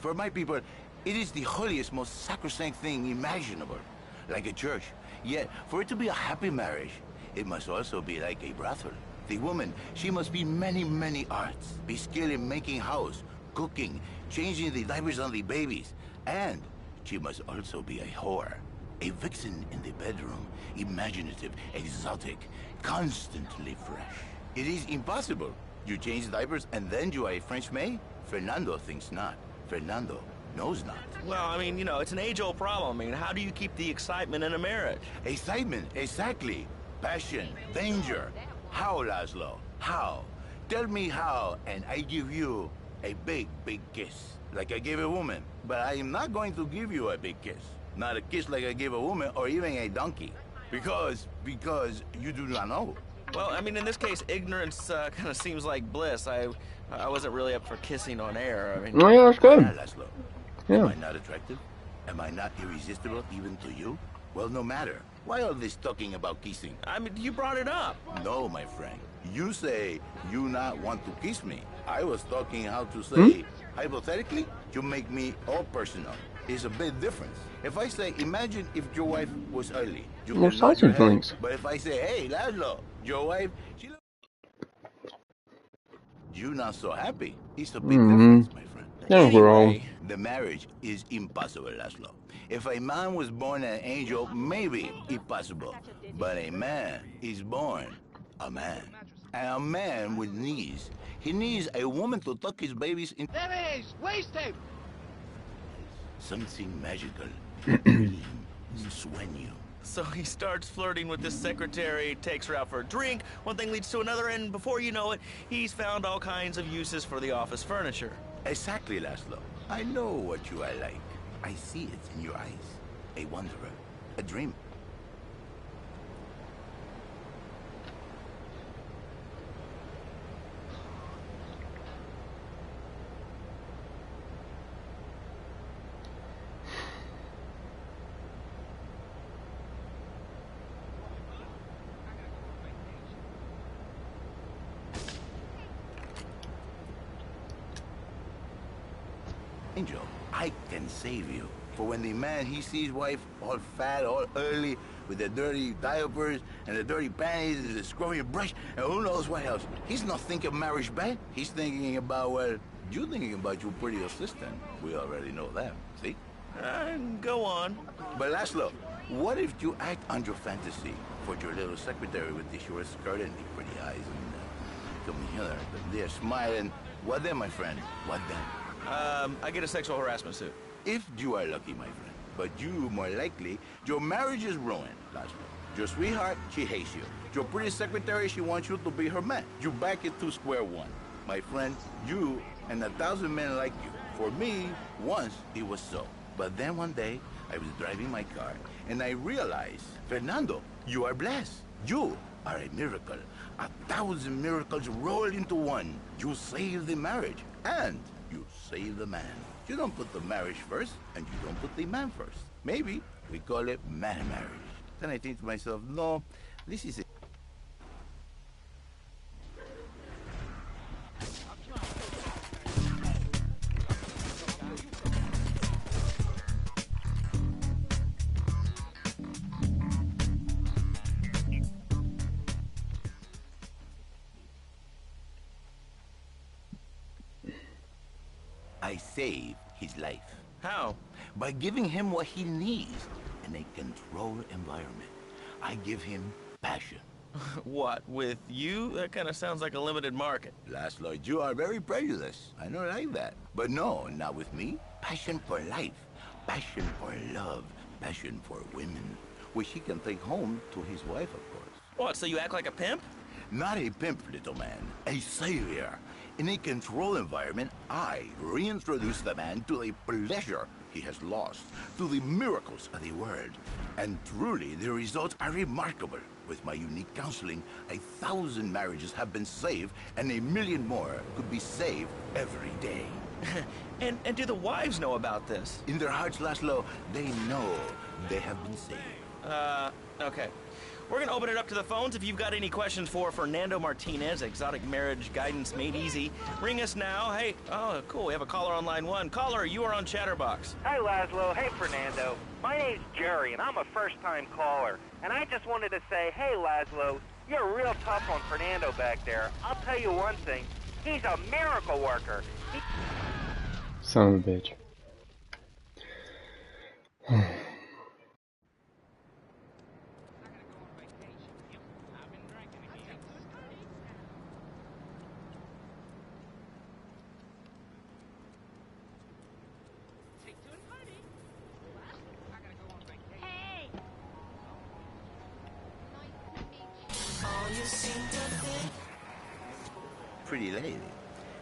For my people, it is the holiest, most sacrosanct thing imaginable, like a church. Yet, for it to be a happy marriage, it must also be like a brothel. The woman, she must be many, many arts. Be skilled in making house, cooking, changing the diapers on the babies. And she must also be a whore. A vixen in the bedroom, imaginative, exotic, constantly fresh. It is impossible. You change diapers and then you are a French maid? Fernando thinks not. Fernando knows not. Well, I mean, you know, it's an age-old problem. I mean, how do you keep the excitement in a marriage? Excitement, exactly. Passion, danger. How, Laszlo? How? Tell me how, and I give you a big, big kiss. Like I gave a woman. But I am not going to give you a big kiss. Not a kiss like I gave a woman or even a donkey. Because you do not know. Well, I mean, in this case, ignorance kind of seems like bliss. I wasn't really up for kissing on air. I mean, Oh, yeah, that's good. Laszlo. Yeah. Am I not attractive? Am I not irresistible even to you? Well, no matter. Why all this talking about kissing? I mean, you brought it up. No, my friend. You say you not want to kiss me. I was talking how to say, hypothetically, you make me all personal. It's a big difference. If I say, imagine if your wife was ugly. You Well, can nod your sausage head. links. But if I say, hey, Laszlo, your wife, she look... You're not so happy. It's a big difference, my friend. Yeah, we're all. The marriage is impossible, Laszlo. If a man was born an angel, maybe it's possible. But a man is born a man. And a man with knees. He needs a woman to tuck his babies in. There it is! Waste tape! Something magical. Sueño. So he starts flirting with this secretary, takes her out for a drink, one thing leads to another, and before you know it, he's found all kinds of uses for the office furniture. Exactly, Laszlo. I know what you are like. I see it in your eyes. A wanderer. A dream. Angel, I can save you. For when the man, he sees wife all fat, all early, with the dirty diapers and the dirty panties and the scrubby brush, and who knows what else. He's not thinking marriage bad. He's thinking about, well, you thinking about your pretty assistant. We already know that, see? Go on. But Laszlo, what if you act on your fantasy for your little secretary with the short skirt and the pretty eyes and come here, they're smiling. What then, my friend? What then? I get a sexual harassment suit. If you are lucky, my friend. But you, more likely, your marriage is ruined, Laszlo. Your sweetheart, she hates you. Your pretty secretary, she wants you to be her man. You back it to square one. My friend, you and 1,000 men like you. For me, once it was so. But then one day, I was driving my car, and I realized, Fernando, you are blessed. You are a miracle. 1,000 miracles rolled into one. You saved the marriage, and you save the man. You don't put the marriage first, and you don't put the man first. Maybe we call it man marriage. Then I think to myself, no, this is it. I saved his life. How? By giving him what he needs in a controlled environment. I give him passion. What, with you? That kind of sounds like a limited market. Laszlo, you are very prejudiced. I don't like that. But no, not with me. Passion for life. Passion for love. Passion for women. Which he can take home to his wife, of course. What, so you act like a pimp? Not a pimp, little man. A savior. In a controlled environment, I reintroduce the man to the pleasure he has lost, to the miracles of the world. And truly, the results are remarkable. With my unique counseling, 1,000 marriages have been saved, and 1,000,000 more could be saved every day. And do the wives know about this? In their hearts, Laszlo, they know they have been saved. Okay. We're gonna open it up to the phones. If you've got any questions for Fernando Martinez, Exotic Marriage Guidance Made Easy, ring us now. Hey, oh, cool, we have a caller on line 1. Caller, you are on Chatterbox. Hi, Laszlo. Hey, Fernando. My name's Jerry, and I'm a first-time caller. And I just wanted to say, hey, Laszlo, you're real tough on Fernando back there. I'll tell you one thing. He's a miracle worker. Son of a bitch. Pretty lady.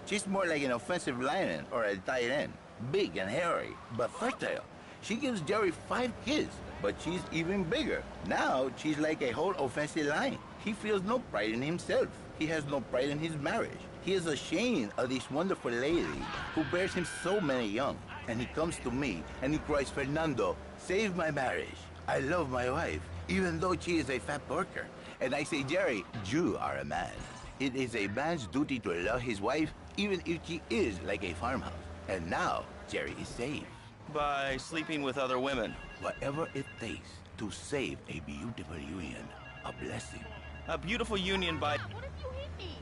She's more like an offensive lineman or a tight end. Big and hairy, but fertile. She gives Jerry 5 kids, but she's even bigger. Now, she's like a whole offensive line. He feels no pride in himself. He has no pride in his marriage. He is ashamed of this wonderful lady who bears him so many young. And he comes to me and he cries, Fernando, save my marriage. I love my wife, even though she is a fat worker. And I say, Jerry, you are a man. It is a man's duty to love his wife, even if she is like a farmhouse. And now, Jerry is saved. By sleeping with other women. Whatever it takes to save a beautiful union. A blessing. A beautiful union by... What if you hit me?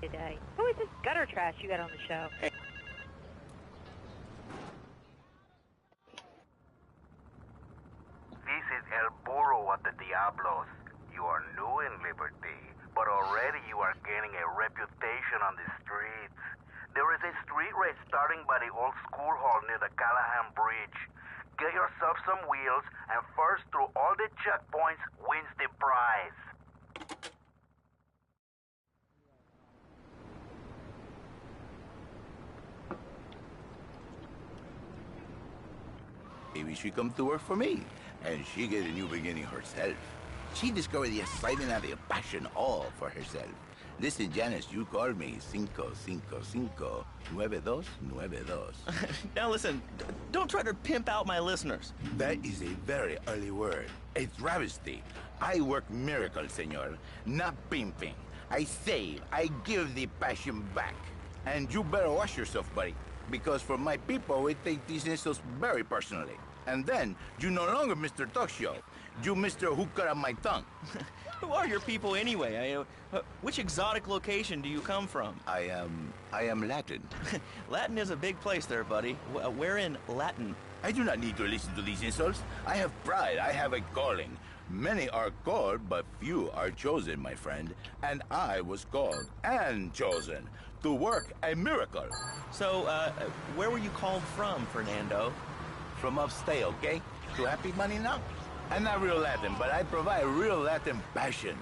Today. Who is this gutter trash you got on the show? Hey. This is El Burro at the Diablos. You are new in Liberty, but already you are gaining a reputation on the streets. There is a street race starting by the old school hall near the Callahan Bridge. Get yourself some wheels, and first through all the checkpoints wins the prize. Maybe she come to work for me, and she get a new beginning herself. She discovered the excitement and the passion all for herself. Listen, Janice, you called me 555 9292. Now listen, don't try to pimp out my listeners. That is a very early word. A travesty. I work miracles, senor, not pimping. I save, I give the passion back. And you better watch yourself, buddy, because for my people, we take these insults very personally. And then, you no longer Mr. Talk Show. You Mr. Who Cut Out My Tongue. Who are your people anyway? Which exotic location do you come from? I am Latin. Latin is a big place there, buddy. Where in Latin? I do not need to listen to these insults. I have pride. I have a calling. Many are called, but few are chosen, my friend. And I was called and chosen to work a miracle. So, where were you called from, Fernando? From upstate, okay? To Happy Money now? I'm not real Latin, but I provide real Latin passion.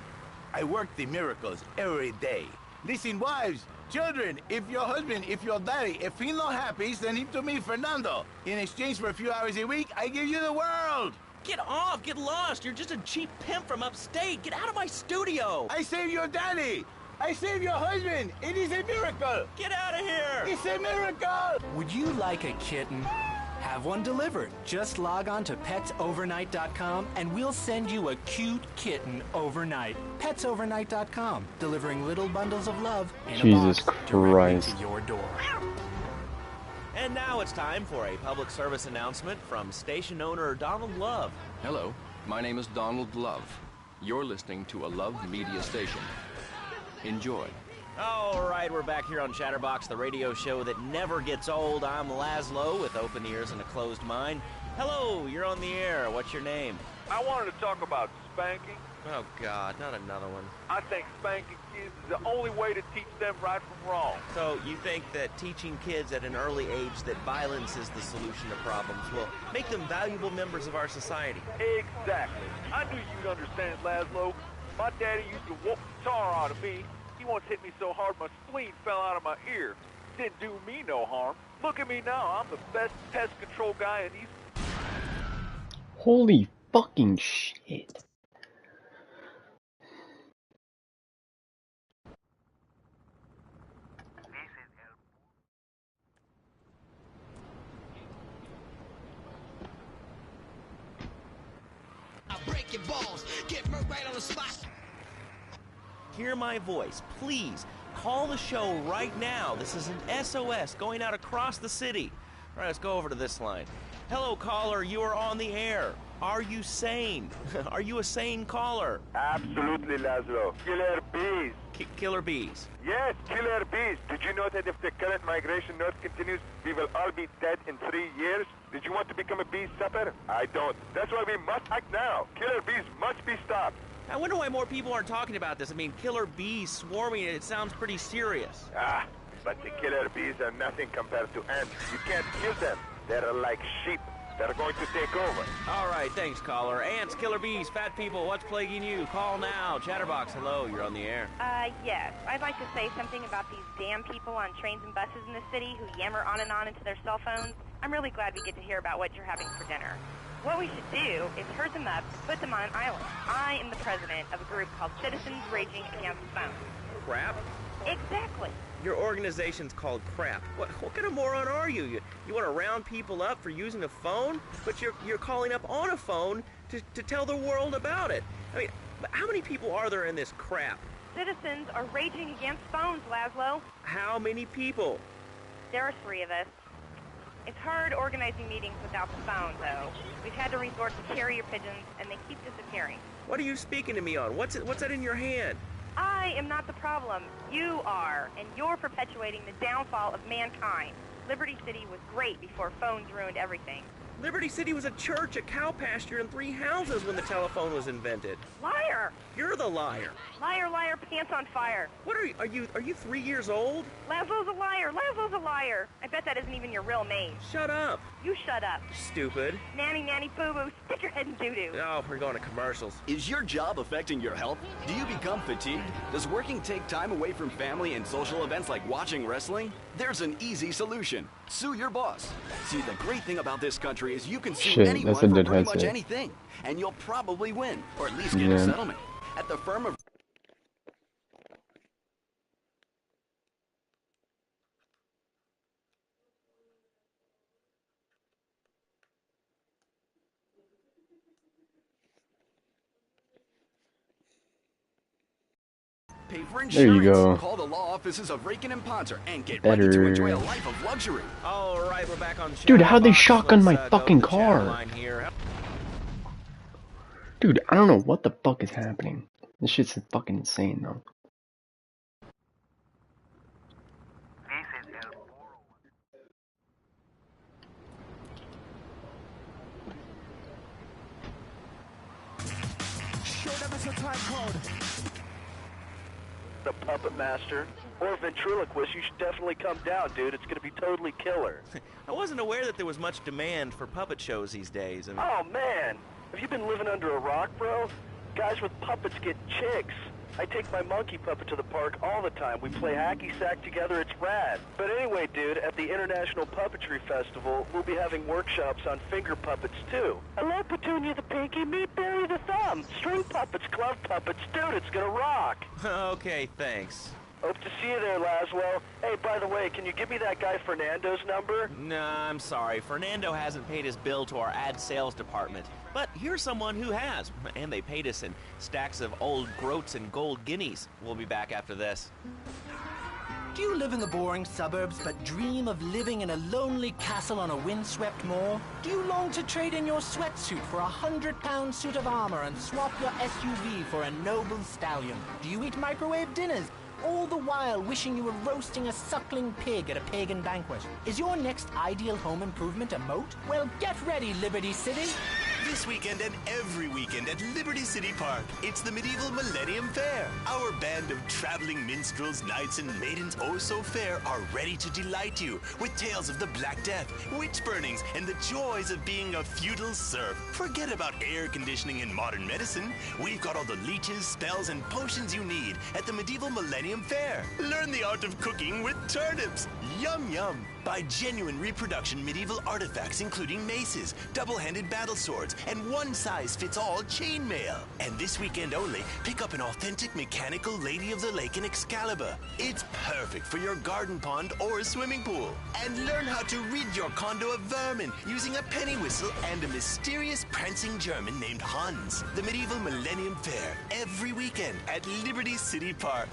I work the miracles every day. Listen, wives, children, if your husband, if your daddy, if he's not happy, send him to me, Fernando. In exchange for a few hours a week, I give you the world. Get off! Get lost! You're just a cheap pimp from upstate! Get out of my studio! I saved your daddy! I saved your husband! It is a miracle! Get out of here! It's a miracle! Would you like a kitten? Have one delivered. Just log on to petsovernight.com and we'll send you a cute kitten overnight. Petsovernight.com, delivering little bundles of love in Jesus a box Christ. directly to your door. And now it's time for a public service announcement from station owner Donald Love. Hello, my name is Donald Love. You're listening to a Love Media station. Enjoy. All right, we're back here on Chatterbox, the radio show that never gets old. I'm Laszlo with open ears and a closed mind. Hello, you're on the air. What's your name? I wanted to talk about spanking. Oh, God, not another one. I think spanking kids is the only way to teach them right from wrong. So you think that teaching kids at an early age that violence is the solution to problems will make them valuable members of our society? Exactly. I knew you'd understand, Laszlo. My daddy used to whoop the tar out of me. He once hit me so hard my spleen fell out of my ear. Didn't do me no harm. Look at me now. I'm the best pest control guy in East. Holy fucking shit. I'll break your balls. Get Merc right on the spot. Hear my voice, please. Call the show right now. This is an SOS going out across the city. All right, let's go over to this line. Hello, caller. You are on the air. Are you sane? Are you a sane caller? Absolutely, Laszlo. Killer bees. Killer bees. Yes, killer bees. Did you know that if the current migration north continues, we will all be dead in 3 years? Did you want to become a bee supper? I don't. That's why we must act now. Killer bees must be stopped. I wonder why more people aren't talking about this. I mean, killer bees swarming, it sounds pretty serious. But the killer bees are nothing compared to ants. You can't kill them. They're like sheep. that are going to take over. All right, thanks, caller. Ants, killer bees, fat people, what's plaguing you? Call now. Chatterbox, hello, you're on the air. Yes. I'd like to say something about these damn people on trains and buses in the city who yammer on and on into their cell phones. I'm really glad we get to hear about what you're having for dinner. What we should do is herd them up and put them on an island. I am the president of a group called Citizens Raging Against Phones. Crap? Exactly. Your organization's called Crap. What kind of moron are you? You want to round people up for using a phone? But you're calling up on a phone to tell the world about it. I mean, how many people are there in this crap? Citizens are raging against phones, Laszlo. How many people? There are 3 of us. It's hard organizing meetings without the phone, though. We've had to resort to carrier pigeons, and they keep disappearing. What are you speaking to me on? What's that in your hand? I am not the problem. You are, and you're perpetuating the downfall of mankind. Liberty City was great before phones ruined everything. Liberty City was a church, a cow pasture, and 3 houses when the telephone was invented. Liar! You're the liar. Liar, liar, pants on fire. What are you 3 years old? Laszlo's a liar. Laszlo's a liar. I bet that isn't even your real name. Shut up. You shut up. Stupid. Nanny, nanny, boo-boo, stick your head in doo-doo. Oh, we're going to commercials. Is your job affecting your health? Do you become fatigued? Does working take time away from family and social events like watching wrestling? There's an easy solution. Sue your boss. See, the great thing about this country is you can sue anyone that's a for good pretty much headset. anything, and you'll probably win, or at least get a settlement. At the firm of pay for insurance. There you go. Call the law offices of Rakin and Ponter and get ready to enjoy a life of luxury. All right, we're back on. Dude, how'd they shotgun my Let's, fucking go to the chat car? line here. Dude, I don't know what the fuck is happening. This shit's fucking insane, though. The Puppet Master or ventriloquist, you should definitely come down, dude. It's gonna be totally killer. I wasn't aware that there was much demand for puppet shows these days. I mean, Oh man, have you been living under a rock, bro? Guys with puppets get chicks. I take my monkey puppet to the park all the time. We play hacky sack together. It's rad. But anyway, dude, at the International Puppetry Festival, we'll be having workshops on finger puppets too. Hello, Petunia the Pinky. Meet Barry the Thumb. String puppets, glove puppets, dude. It's gonna rock. okay, thanks. Hope to see you there, Laszlo. Hey, by the way, can you give me that guy Fernando's number? Nah, I'm sorry. Fernando hasn't paid his bill to our ad sales department. But here's someone who has, and they paid us in stacks of old groats and gold guineas. We'll be back after this. Do you live in the boring suburbs but dream of living in a lonely castle on a windswept moor? Do you long to trade in your sweatsuit for a 100-pound suit of armor and swap your SUV for a noble stallion? Do you eat microwave dinners, all the while wishing you were roasting a suckling pig at a pagan banquet? Is your next ideal home improvement a moat? Well, get ready, Liberty City. This weekend and every weekend at Liberty City Park, it's the Medieval Millennium Fair. Our band of traveling minstrels, knights, and maidens oh so fair are ready to delight you with tales of the Black Death, witch burnings, and the joys of being a feudal serf. Forget about air conditioning and modern medicine. We've got all the leeches, spells, and potions you need at the Medieval Millennium Fair. Learn the art of cooking with turnips. Yum yum. Buy genuine reproduction medieval artifacts including maces, double-handed battle swords, and one-size-fits-all chainmail. And this weekend only, pick up an authentic mechanical Lady of the Lake in Excalibur. It's perfect for your garden pond or swimming pool. And learn how to rid your condo of vermin using a penny whistle and a mysterious prancing German named Hans. The Medieval Millennium Fair, every weekend at Liberty City Park.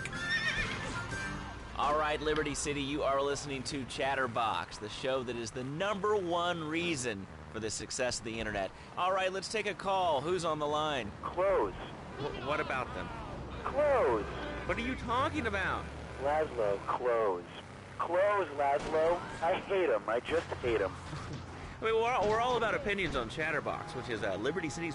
All right, Liberty City, you are listening to Chatterbox, the show that is the #1 reason for the success of the internet. All right, let's take a call. Who's on the line? Clothes. What about them? Clothes. What are you talking about? Laszlo, clothes. Clothes, Laszlo. I hate them. I just hate them. I mean, we're all about opinions on Chatterbox, which is Liberty City's...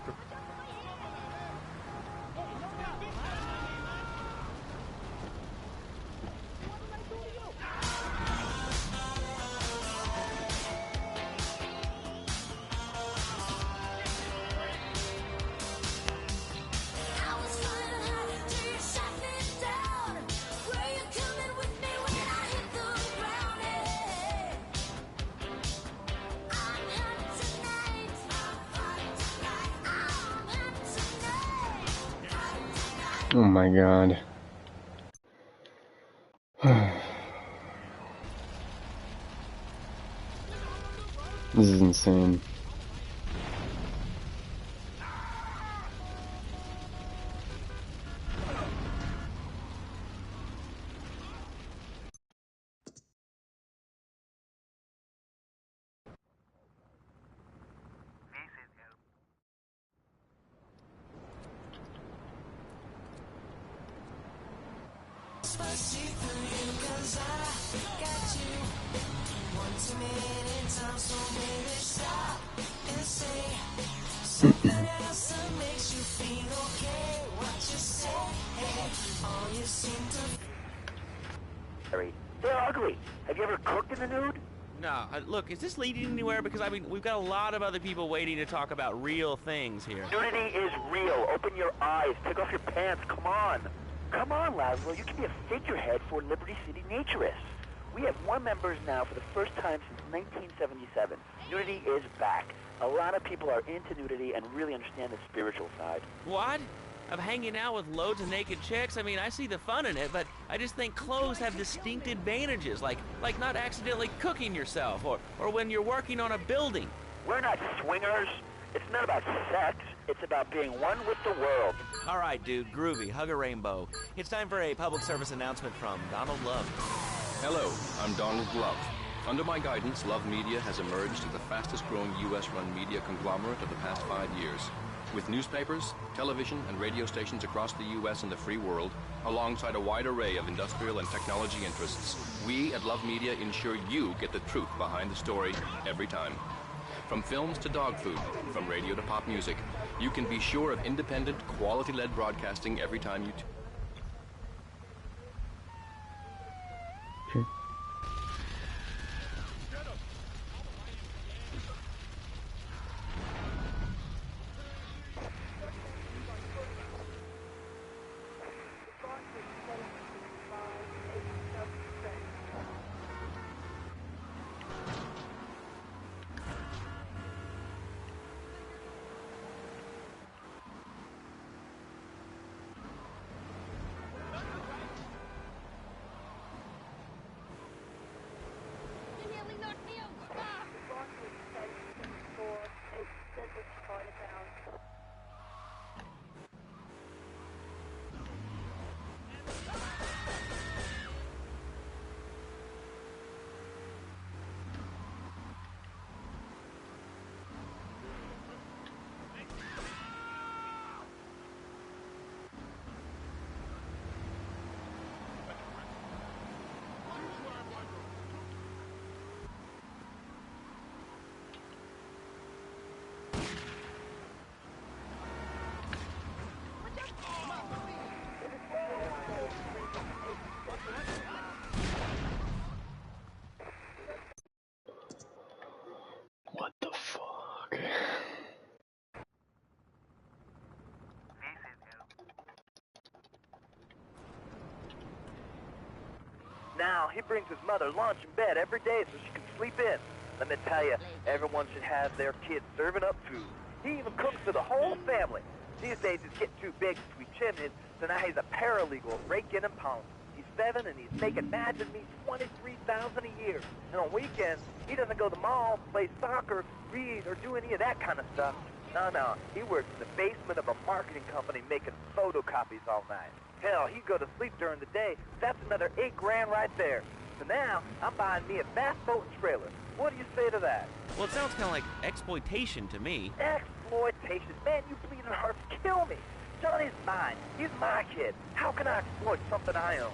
Oh my god. This is insane. They're ugly. Have you ever cooked in the nude? No, look, is this leading anywhere? Because, I mean, we've got a lot of other people waiting to talk about real things here. Nudity is real. Open your eyes. Take off your pants. Come on. Come on, Laszlo. You can be a figurehead for Liberty City Naturists. We have more members now for the first time since 1977. Nudity is back. A lot of people are into nudity and really understand the spiritual side. What? Of hanging out with loads of naked chicks? I mean, I see the fun in it, but I just think clothes have distinct advantages, like not accidentally cooking yourself, or when you're working on a building. We're not swingers. It's not about sex. It's about being one with the world. All right, dude, groovy. Hug a rainbow. It's time for a public service announcement from Donald Love. Hello, I'm Donald Love. Under my guidance, Love Media has emerged as the fastest-growing U.S.-run media conglomerate of the past 5 years. With newspapers, television, and radio stations across the U.S. and the free world, alongside a wide array of industrial and technology interests, we at Love Media ensure you get the truth behind the story every time. From films to dog food, from radio to pop music, you can be sure of independent, quality-led broadcasting every time you What the fuck? Now, he brings his mother lunch in bed every day so she can sleep in. Let me tell you, everyone should have their kids serving up food. He even cooks for the whole family. These days, he's getting too big to sweep chimneys, so now he's a paralegal, raking and pounding. He's 7 and he's making, imagine me, $23,000 a year. And on weekends, he doesn't go to the mall, play soccer, read, or do any of that kind of stuff. No, he works in the basement of a marketing company making photocopies all night. Hell, he'd go to sleep during the day. That's another $8 grand right there. So now, I'm buying me a bass boat and trailer. What do you say to that? Well, it sounds kind of like exploitation to me. Exploitation? Man, you bleeding hearts kill me. Johnny's mine. He's my kid. How can I exploit something I own?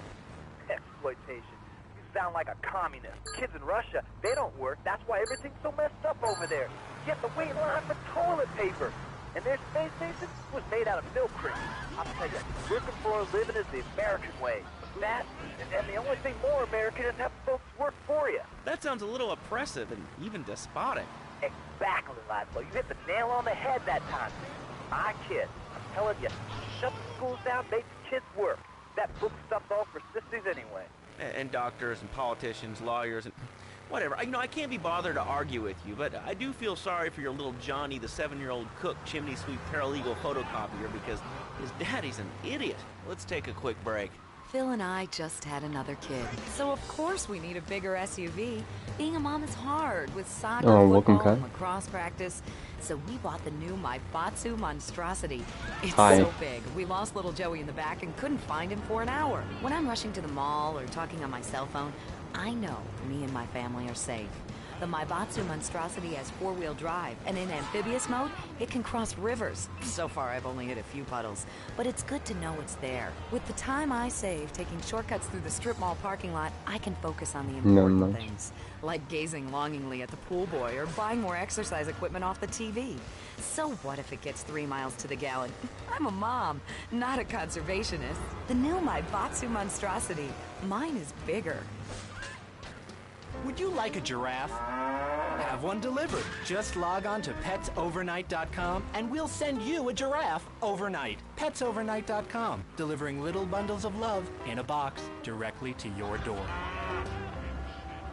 Exploitation. You sound like a communist. Kids in Russia, they don't work. That's why everything's so messed up over there. You have to wait in line for toilet paper. And their space station was made out of milk cream. I'll tell you, working for a living is the American way. That, and the only thing more American is have folks work for you. That sounds a little oppressive and even despotic. Exactly, Laszlo. You hit the nail on the head that time. My kid, I'm telling you, shut the schools down, make the kids work. That book stuff's all for sissies anyway. And doctors and politicians, lawyers, and whatever. I can't be bothered to argue with you, but I do feel sorry for your little Johnny, the 7-year-old cook, chimney sweep, paralegal photocopier, because His daddy's an idiot. Let's take a quick break. Phil and I just had another kid, so of course we need a bigger SUV. Being a mom is hard with soccer, football, and lacrosse practice. So we bought the new Maibatsu Monstrosity. It's so big, we lost little Joey in the back and couldn't find him for an hour. When I'm rushing to the mall or talking on my cell phone, I know me and my family are safe. The Maibatsu Monstrosity has four-wheel drive, and in amphibious mode, it can cross rivers. So far, I've only hit a few puddles, but it's good to know it's there. With the time I save taking shortcuts through the strip mall parking lot, I can focus on the important things, like gazing longingly at the pool boy or buying more exercise equipment off the TV. So what if it gets 3 miles to the gallon? I'm a mom, not a conservationist. The new Maibatsu Monstrosity. Mine is bigger. Would you like a giraffe? Have one delivered. Just log on to petsovernight.com and we'll send you a giraffe overnight. Petsovernight.com, delivering little bundles of love in a box directly to your door.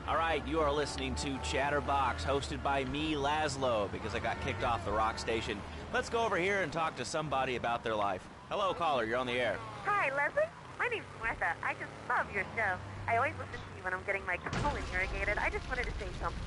All right, you are listening to Chatterbox, hosted by me, Laszlo, because I got kicked off the rock station. Let's go over here and talk to somebody about their life. Hello, caller, you're on the air. Hi, Leslie. My name's Martha. I just love your show. I always listen to you when I'm getting my colon irrigated. I just wanted to say something.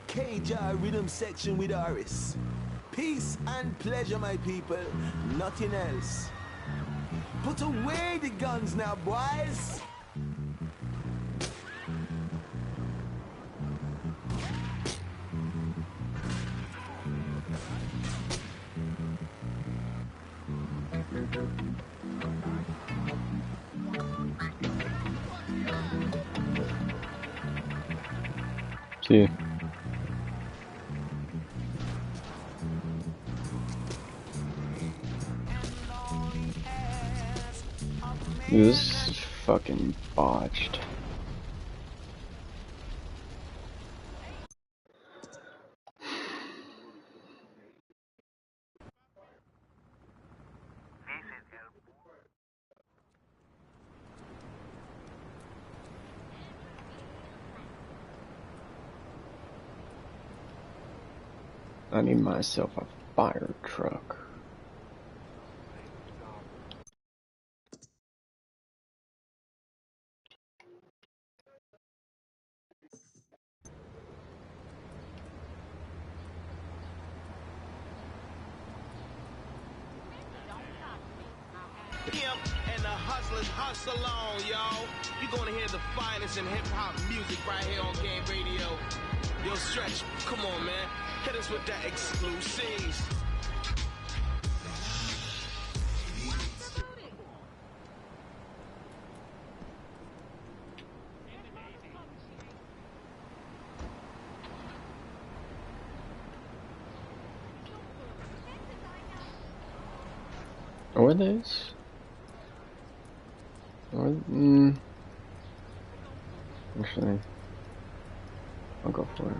KJ Rhythm Section with Aris. Peace and pleasure, my people. Nothing else. Put away the guns now, boys. See. This is fucking botched. I need myself a fire truck. And the hustlers hustle on, y'all. You're gonna hear the finest in hip-hop music right here on Game Radio. Yo, Stretch, come on, man. Hit us with that exclusives. Or this? Or, actually, I'll go for it.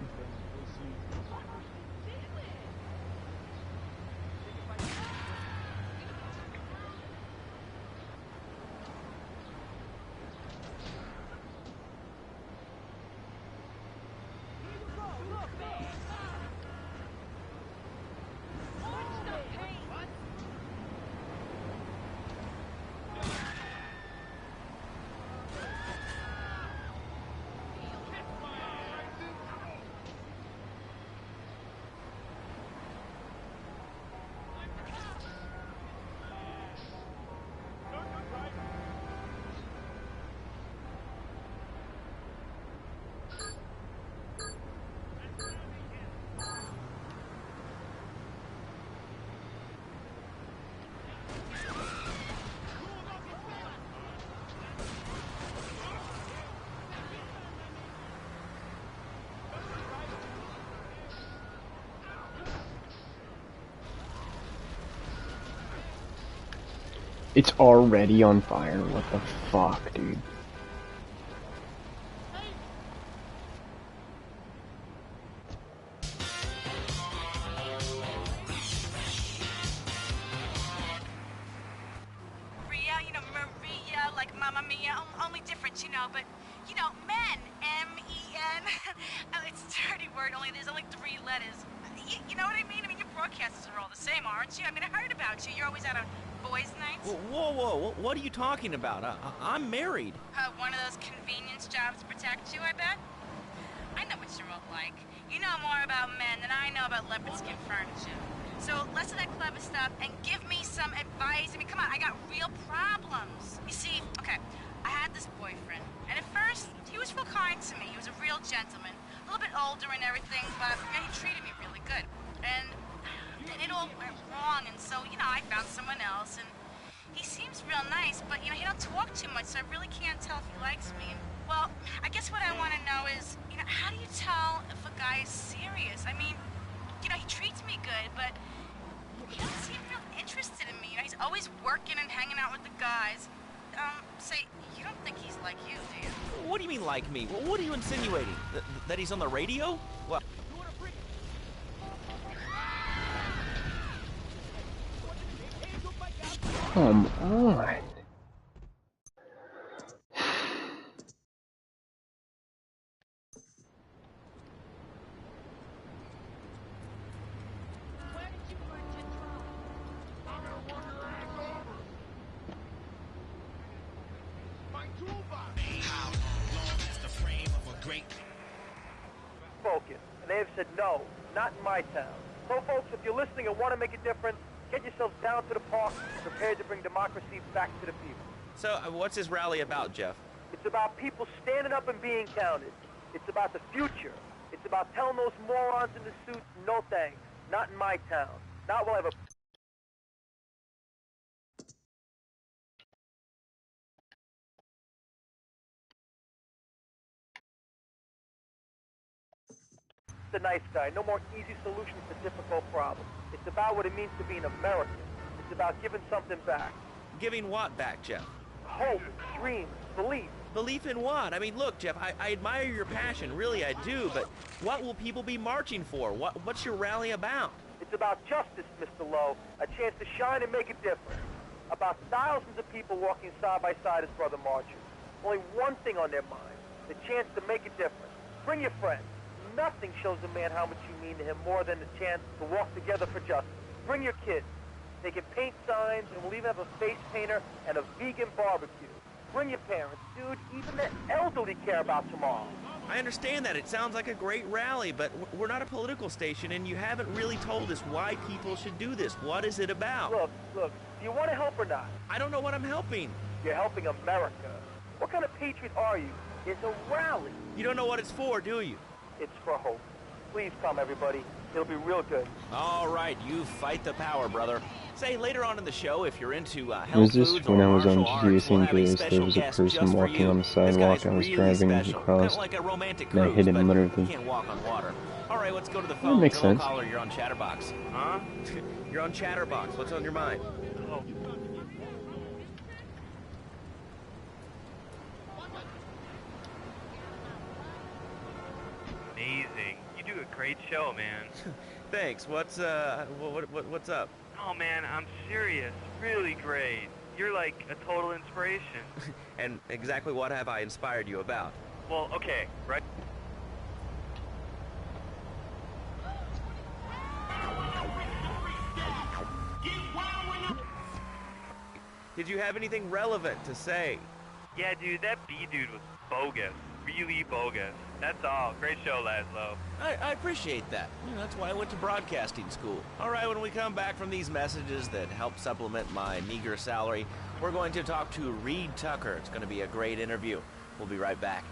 It's already on fire. What the fuck, dude? me, only different, you know, but, you know, men, M-E-N. Oh, it's a dirty word, there's only 3 letters. You know what I mean? I mean, your broadcasters are all the same, aren't you? I mean, I heard about you. You're always out on boys' nights. Whoa, what are you talking about? I'm married. One of those convenience jobs to protect you, I bet? I know what you're all like. You know more about men than I know about leopard skin furniture. So less of that clever stuff and give me some advice. I mean, come on, I got real problems. You see, okay, I had this boyfriend, and at first, he was real kind to me. He was a real gentleman, a little bit older and everything, but he treated me really good. And it all went wrong, and so, you know, I found someone else, and he seems real nice, but, you know, he don't talk too much, so I really can't tell if he likes me. And, well, I guess what I want to know is, you know, how do you tell if a guy is serious? I mean, you know, he treats me good, but he doesn't seem real interested in me. You know, he's always working and hanging out with the guys. Say, you don't think he's like you, do you? What do you mean like me? What are you insinuating? That he's on the radio? Well... Come on. Focus. And they have said no, not in my town. So folks, if you're listening and want to make a difference, get yourselves down to the park, prepared to bring democracy back to the people. So, what's this rally about, Jeff? It's about people standing up and being counted. It's about the future. It's about telling those morons in the suits, no thanks. Not in my town. Not while I have a... The nice guy. No more easy solutions to difficult problems. It's about what it means to be an American. It's about giving something back. Giving what back, Jeff? Hope, dreams, belief. Belief in what? I mean, look, Jeff, I admire your passion, really I do, but what will people be marching for? What's your rally about? It's about justice, Mr. Lowe. A chance to shine and make a difference. About thousands of people walking side by side as brother marchers. Only one thing on their mind. The chance to make a difference. Bring your friends. Nothing shows a man how much you mean to him more than the chance to walk together for justice. Bring your kids. They can paint signs, and we'll even have a face painter and a vegan barbecue. Bring your parents, dude. Even the elderly care about tomorrow. I understand that. It sounds like a great rally, but we're not a political station, and you haven't really told us why people should do this. What is it about? Look, do you want to help or not? I don't know what I'm helping. You're helping America. What kind of patriot are you? It's a rally. You don't know what it's for, do you? It's for hope. Please come, everybody. It'll be real good. All right, you fight the power, brother. Say, later on in the show, if you're into health Was this foods when or I was on martial GTA arts, we'll San have a Andreas? There special was a guest person just for walking you. on the This sidewalk guy's I was really driving special. across, Kind of like a romantic and I cruise, hit him but literally. you can't walk on water. All right, let's go to the That phone. makes Hello, sense. caller, you're on Chatterbox. Huh? You're on Chatterbox. What's on your mind? Oh. Amazing. You do a great show, man. Thanks. What's what's up? Oh man, I'm serious. Really great. You're like a total inspiration. And exactly what have I inspired you about? Well, okay, right? Did you have anything relevant to say? Yeah, dude, that B-dude was bogus. Really bogus. That's all. Great show, Laszlo. I appreciate that. You know, that's why I went to broadcasting school. All right, when we come back from these messages that help supplement my meager salary, we're going to talk to Reed Tucker. It's going to be a great interview. We'll be right back.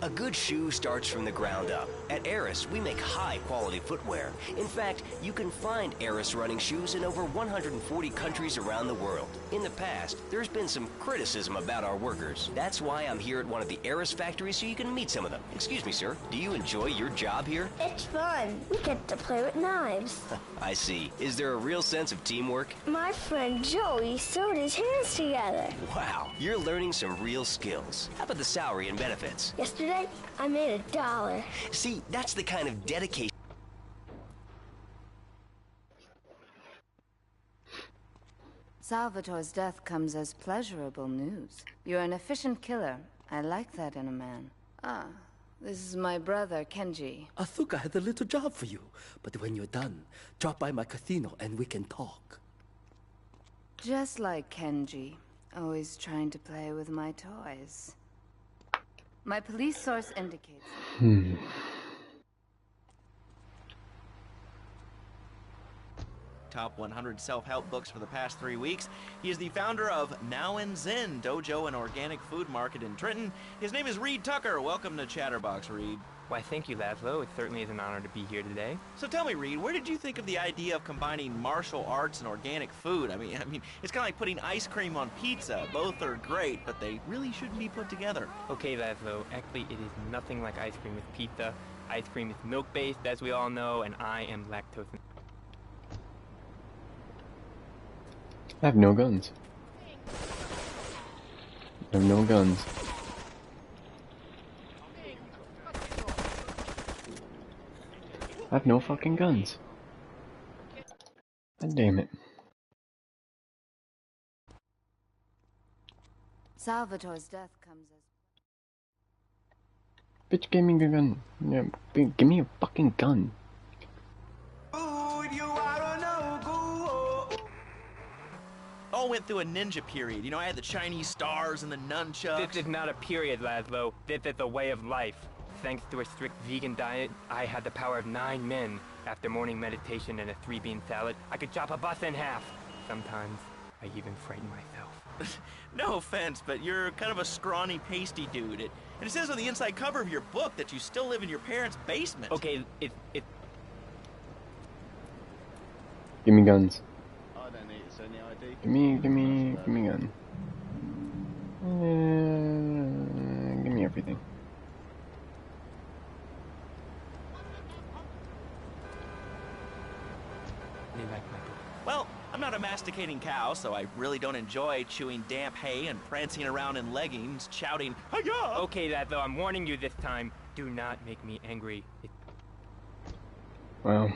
A good shoe starts from the ground up. At Eris, we make high-quality footwear. In fact, you can find Eris running shoes in over 140 countries around the world. In the past, there's been some criticism about our workers. That's why I'm here at one of the Eris factories so you can meet some of them. Excuse me, sir. Do you enjoy your job here? It's fun. We get to play with knives. I see. Is there a real sense of teamwork? My friend Joey sewed his hands together. Wow, you're learning some real skills. How about the salary and benefits? Yesterday, I made $1. See, that's the kind of dedication. Salvatore's death comes as pleasurable news. You're an efficient killer. I like that in a man. Ah, this is my brother, Kenji. Asuka has a little job for you, but when you're done, drop by my casino and we can talk. Just like Kenji, always trying to play with my toys. My police source indicates... Top 100 self-help books for the past 3 weeks. He is the founder of Now and Zen Dojo and Organic Food Market in Trenton. His name is Reed Tucker. Welcome to Chatterbox, Reed. Why, thank you, Laszlo. It certainly is an honor to be here today. So tell me, Reed, where did you think of the idea of combining martial arts and organic food? I mean, it's kind of like putting ice cream on pizza. Both are great, but they really shouldn't be put together. Okay, Laszlo. Actually, it is nothing like ice cream with pizza. Ice cream is milk-based, as we all know, and I am lactose. I have no guns. I have no guns. I have no fucking guns. God damn it. Salvatore's death comes as... Bitch gave me a gun. Yeah, give me a fucking gun. All went through a ninja period. You know, I had the Chinese stars and the nunchucks. This is not a period, Laszlo. This is a way of life. Thanks to a strict vegan diet, I had the power of 9 men. After morning meditation and a 3-bean salad, I could chop a bus in half. Sometimes, I even frighten myself. No offense, but you're kind of a scrawny, pasty dude. And it says on the inside cover of your book that you still live in your parents' basement. Okay, it... Give me guns. I don't need to send the ID. Give me a gun. Give me everything. Well, I'm not a masticating cow, so I really don't enjoy chewing damp hay and prancing around in leggings, shouting, "Hi-ya!" Okay, Laszlo, I'm warning you this time. Do not make me angry. Well...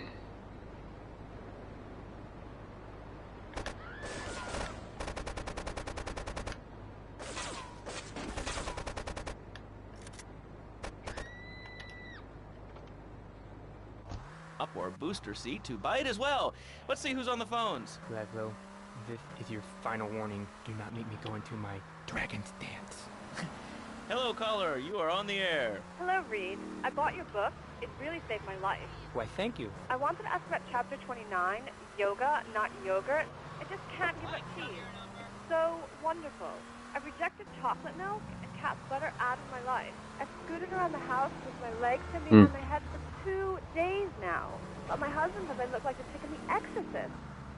Up or booster seat to buy it as well. Let's see who's on the phones. Laszlo, this is your final warning. Do not make me go into my dragon's dance. Hello, caller. You are on the air. Hello, Reed. I bought your book. It really saved my life. Why, thank you. I wanted to ask about chapter 29, yoga, not yogurt. I just can't give up cheese. It's so wonderful. I've rejected chocolate milk and cat's butter out of my life. I've scooted around the house with my legs pinned behind my head for 2 days now. But my husband says I look like the chick in The Exorcist.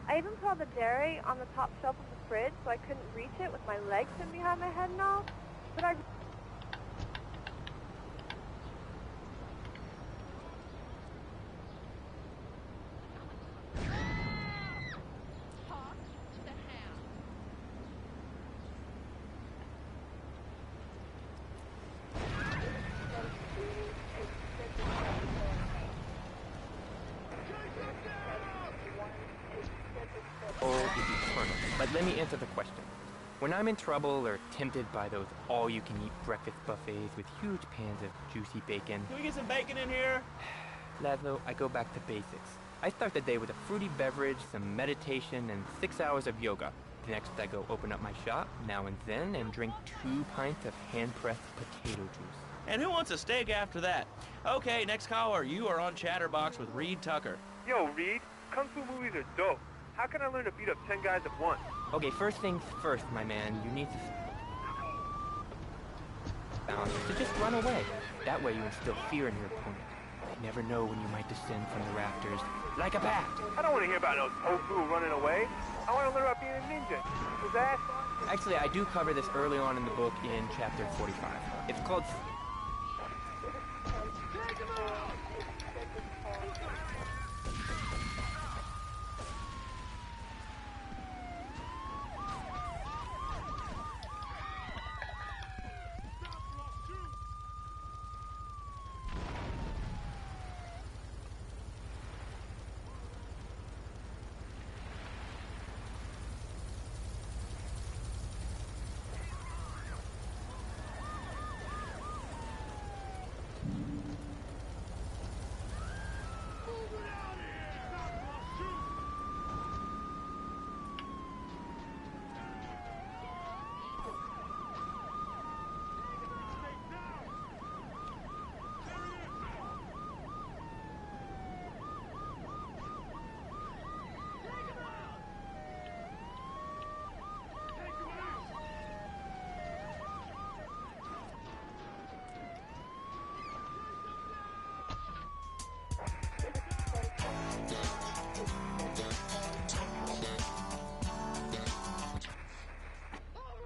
I even put all the dairy on the top shelf of the fridge so I couldn't reach it with my legs pinned behind my head and all. But I... But let me answer the question. When I'm in trouble or tempted by those all-you-can-eat breakfast buffets with huge pans of juicy bacon... Can we get some bacon in here? Laszlo, I go back to basics. I start the day with a fruity beverage, some meditation, and 6 hours of yoga. Next, I go open up my shop, Now and Zen, and drink 2 pints of hand-pressed potato juice. And who wants a steak after that? Okay, next caller. You are on Chatterbox with Reed Tucker. Yo, Reed, Kung Fu movies are dope. How can I learn to beat up 10 guys at once? Okay, first things first, my man. You need to... So just run away. That way you instill fear in your opponent. You never know when you might descend from the rafters. Like a bat! I don't want to hear about no tofu running away. I want to learn about being a ninja. Was that? Actually, I do cover this early on in the book in chapter 45. It's called...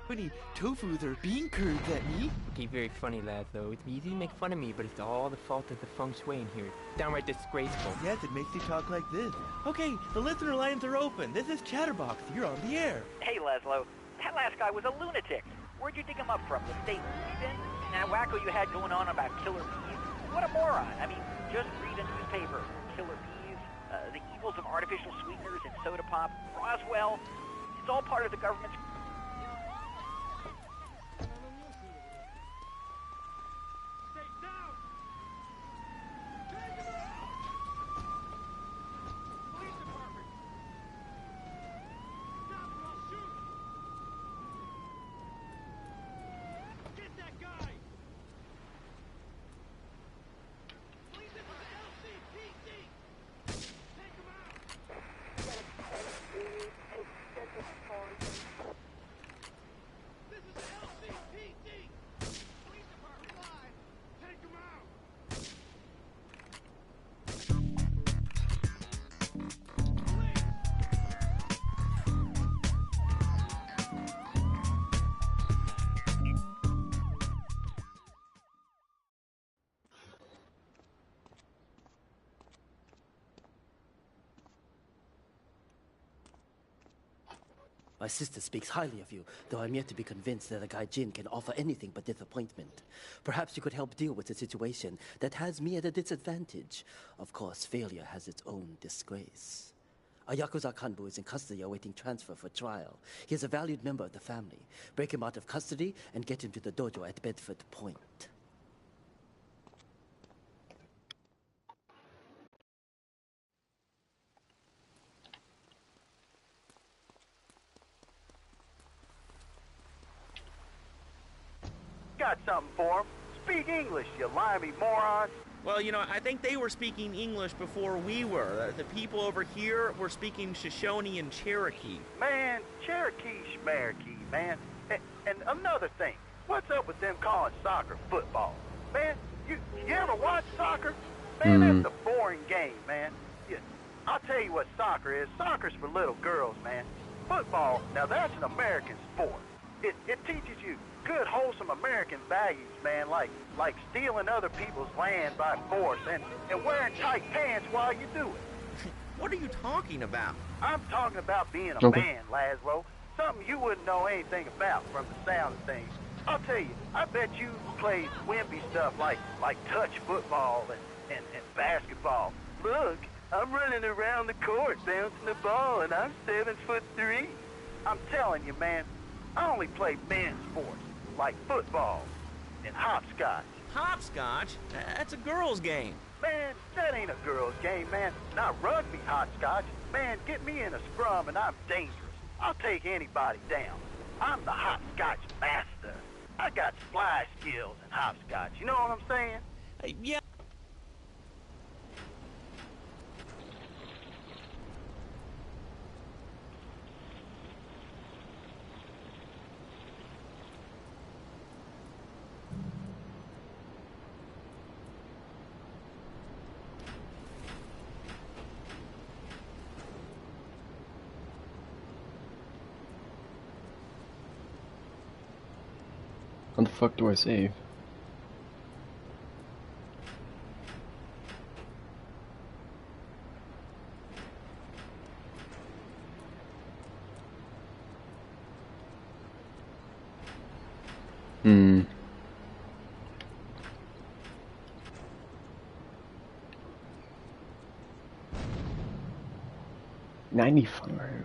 Any tofus or bean curds at me. Okay, very funny, Laszlo. It's easy to make fun of me, but it's all the fault of the feng shui in here. Downright disgraceful. Yes, it makes you talk like this. Okay, the listener lines are open. This is Chatterbox. You're on the air. Hey, Laszlo. That last guy was a lunatic. Where'd you dig him up from? The state then? And that wacko you had going on about killer bees? What a moron. I mean, just read a newspaper. Killer bees, the evils of artificial sweeteners and soda pop, Roswell. It's all part of the government's... My sister speaks highly of you, though I'm yet to be convinced that a guy Jin can offer anything but disappointment. Perhaps you could help deal with a situation that has me at a disadvantage. Of course, failure has its own disgrace. A Yakuza Kanbu is in custody awaiting transfer for trial. He is a valued member of the family. Break him out of custody and get him to the dojo at Bedford Point. Got something for him. Speak English, you limey morons. Well, you know, I think they were speaking English before we were. The people over here were speaking Shoshone and Cherokee. Man, Cherokee schmarokee, man. And another thing, what's up with them calling soccer football? Man, you ever watch soccer? Man, that's a boring game, man. Yeah, I'll tell you what soccer is. Soccer's for little girls, man. Football, now that's an American sport. It teaches you good, wholesome American values, man, like stealing other people's land by force and wearing tight pants while you do it. What are you talking about? I'm talking about being a man, Laszlo. Something you wouldn't know anything about from the sound of things. I'll tell you, I bet you played wimpy stuff like touch football and basketball. Look, I'm running around the court bouncing the ball, and I'm 7'3". I'm telling you, man, I only play men's sports, like football and hopscotch. Hopscotch? That's a girl's game. Man, that ain't a girl's game, man. Not rugby hopscotch. Man, get me in a scrum and I'm dangerous. I'll take anybody down. I'm the hopscotch master. I got fly skills in hopscotch. You know what I'm saying? Yeah. How the fuck do I save? $95.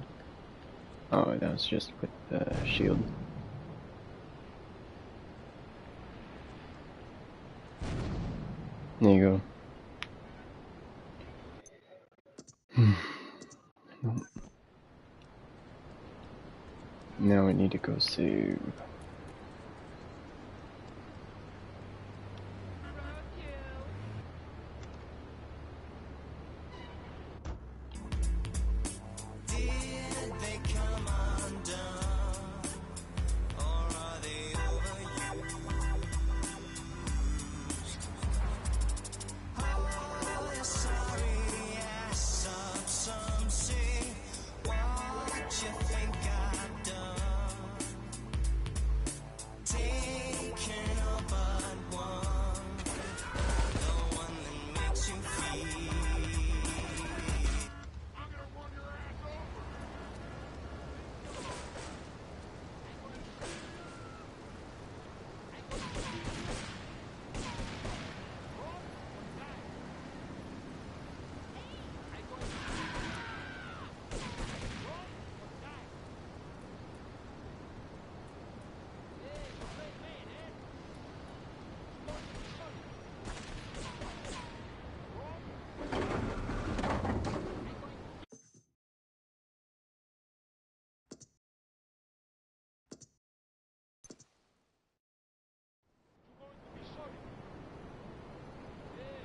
Oh, that was just with the shield. There you go. Nope. Now I need to go save.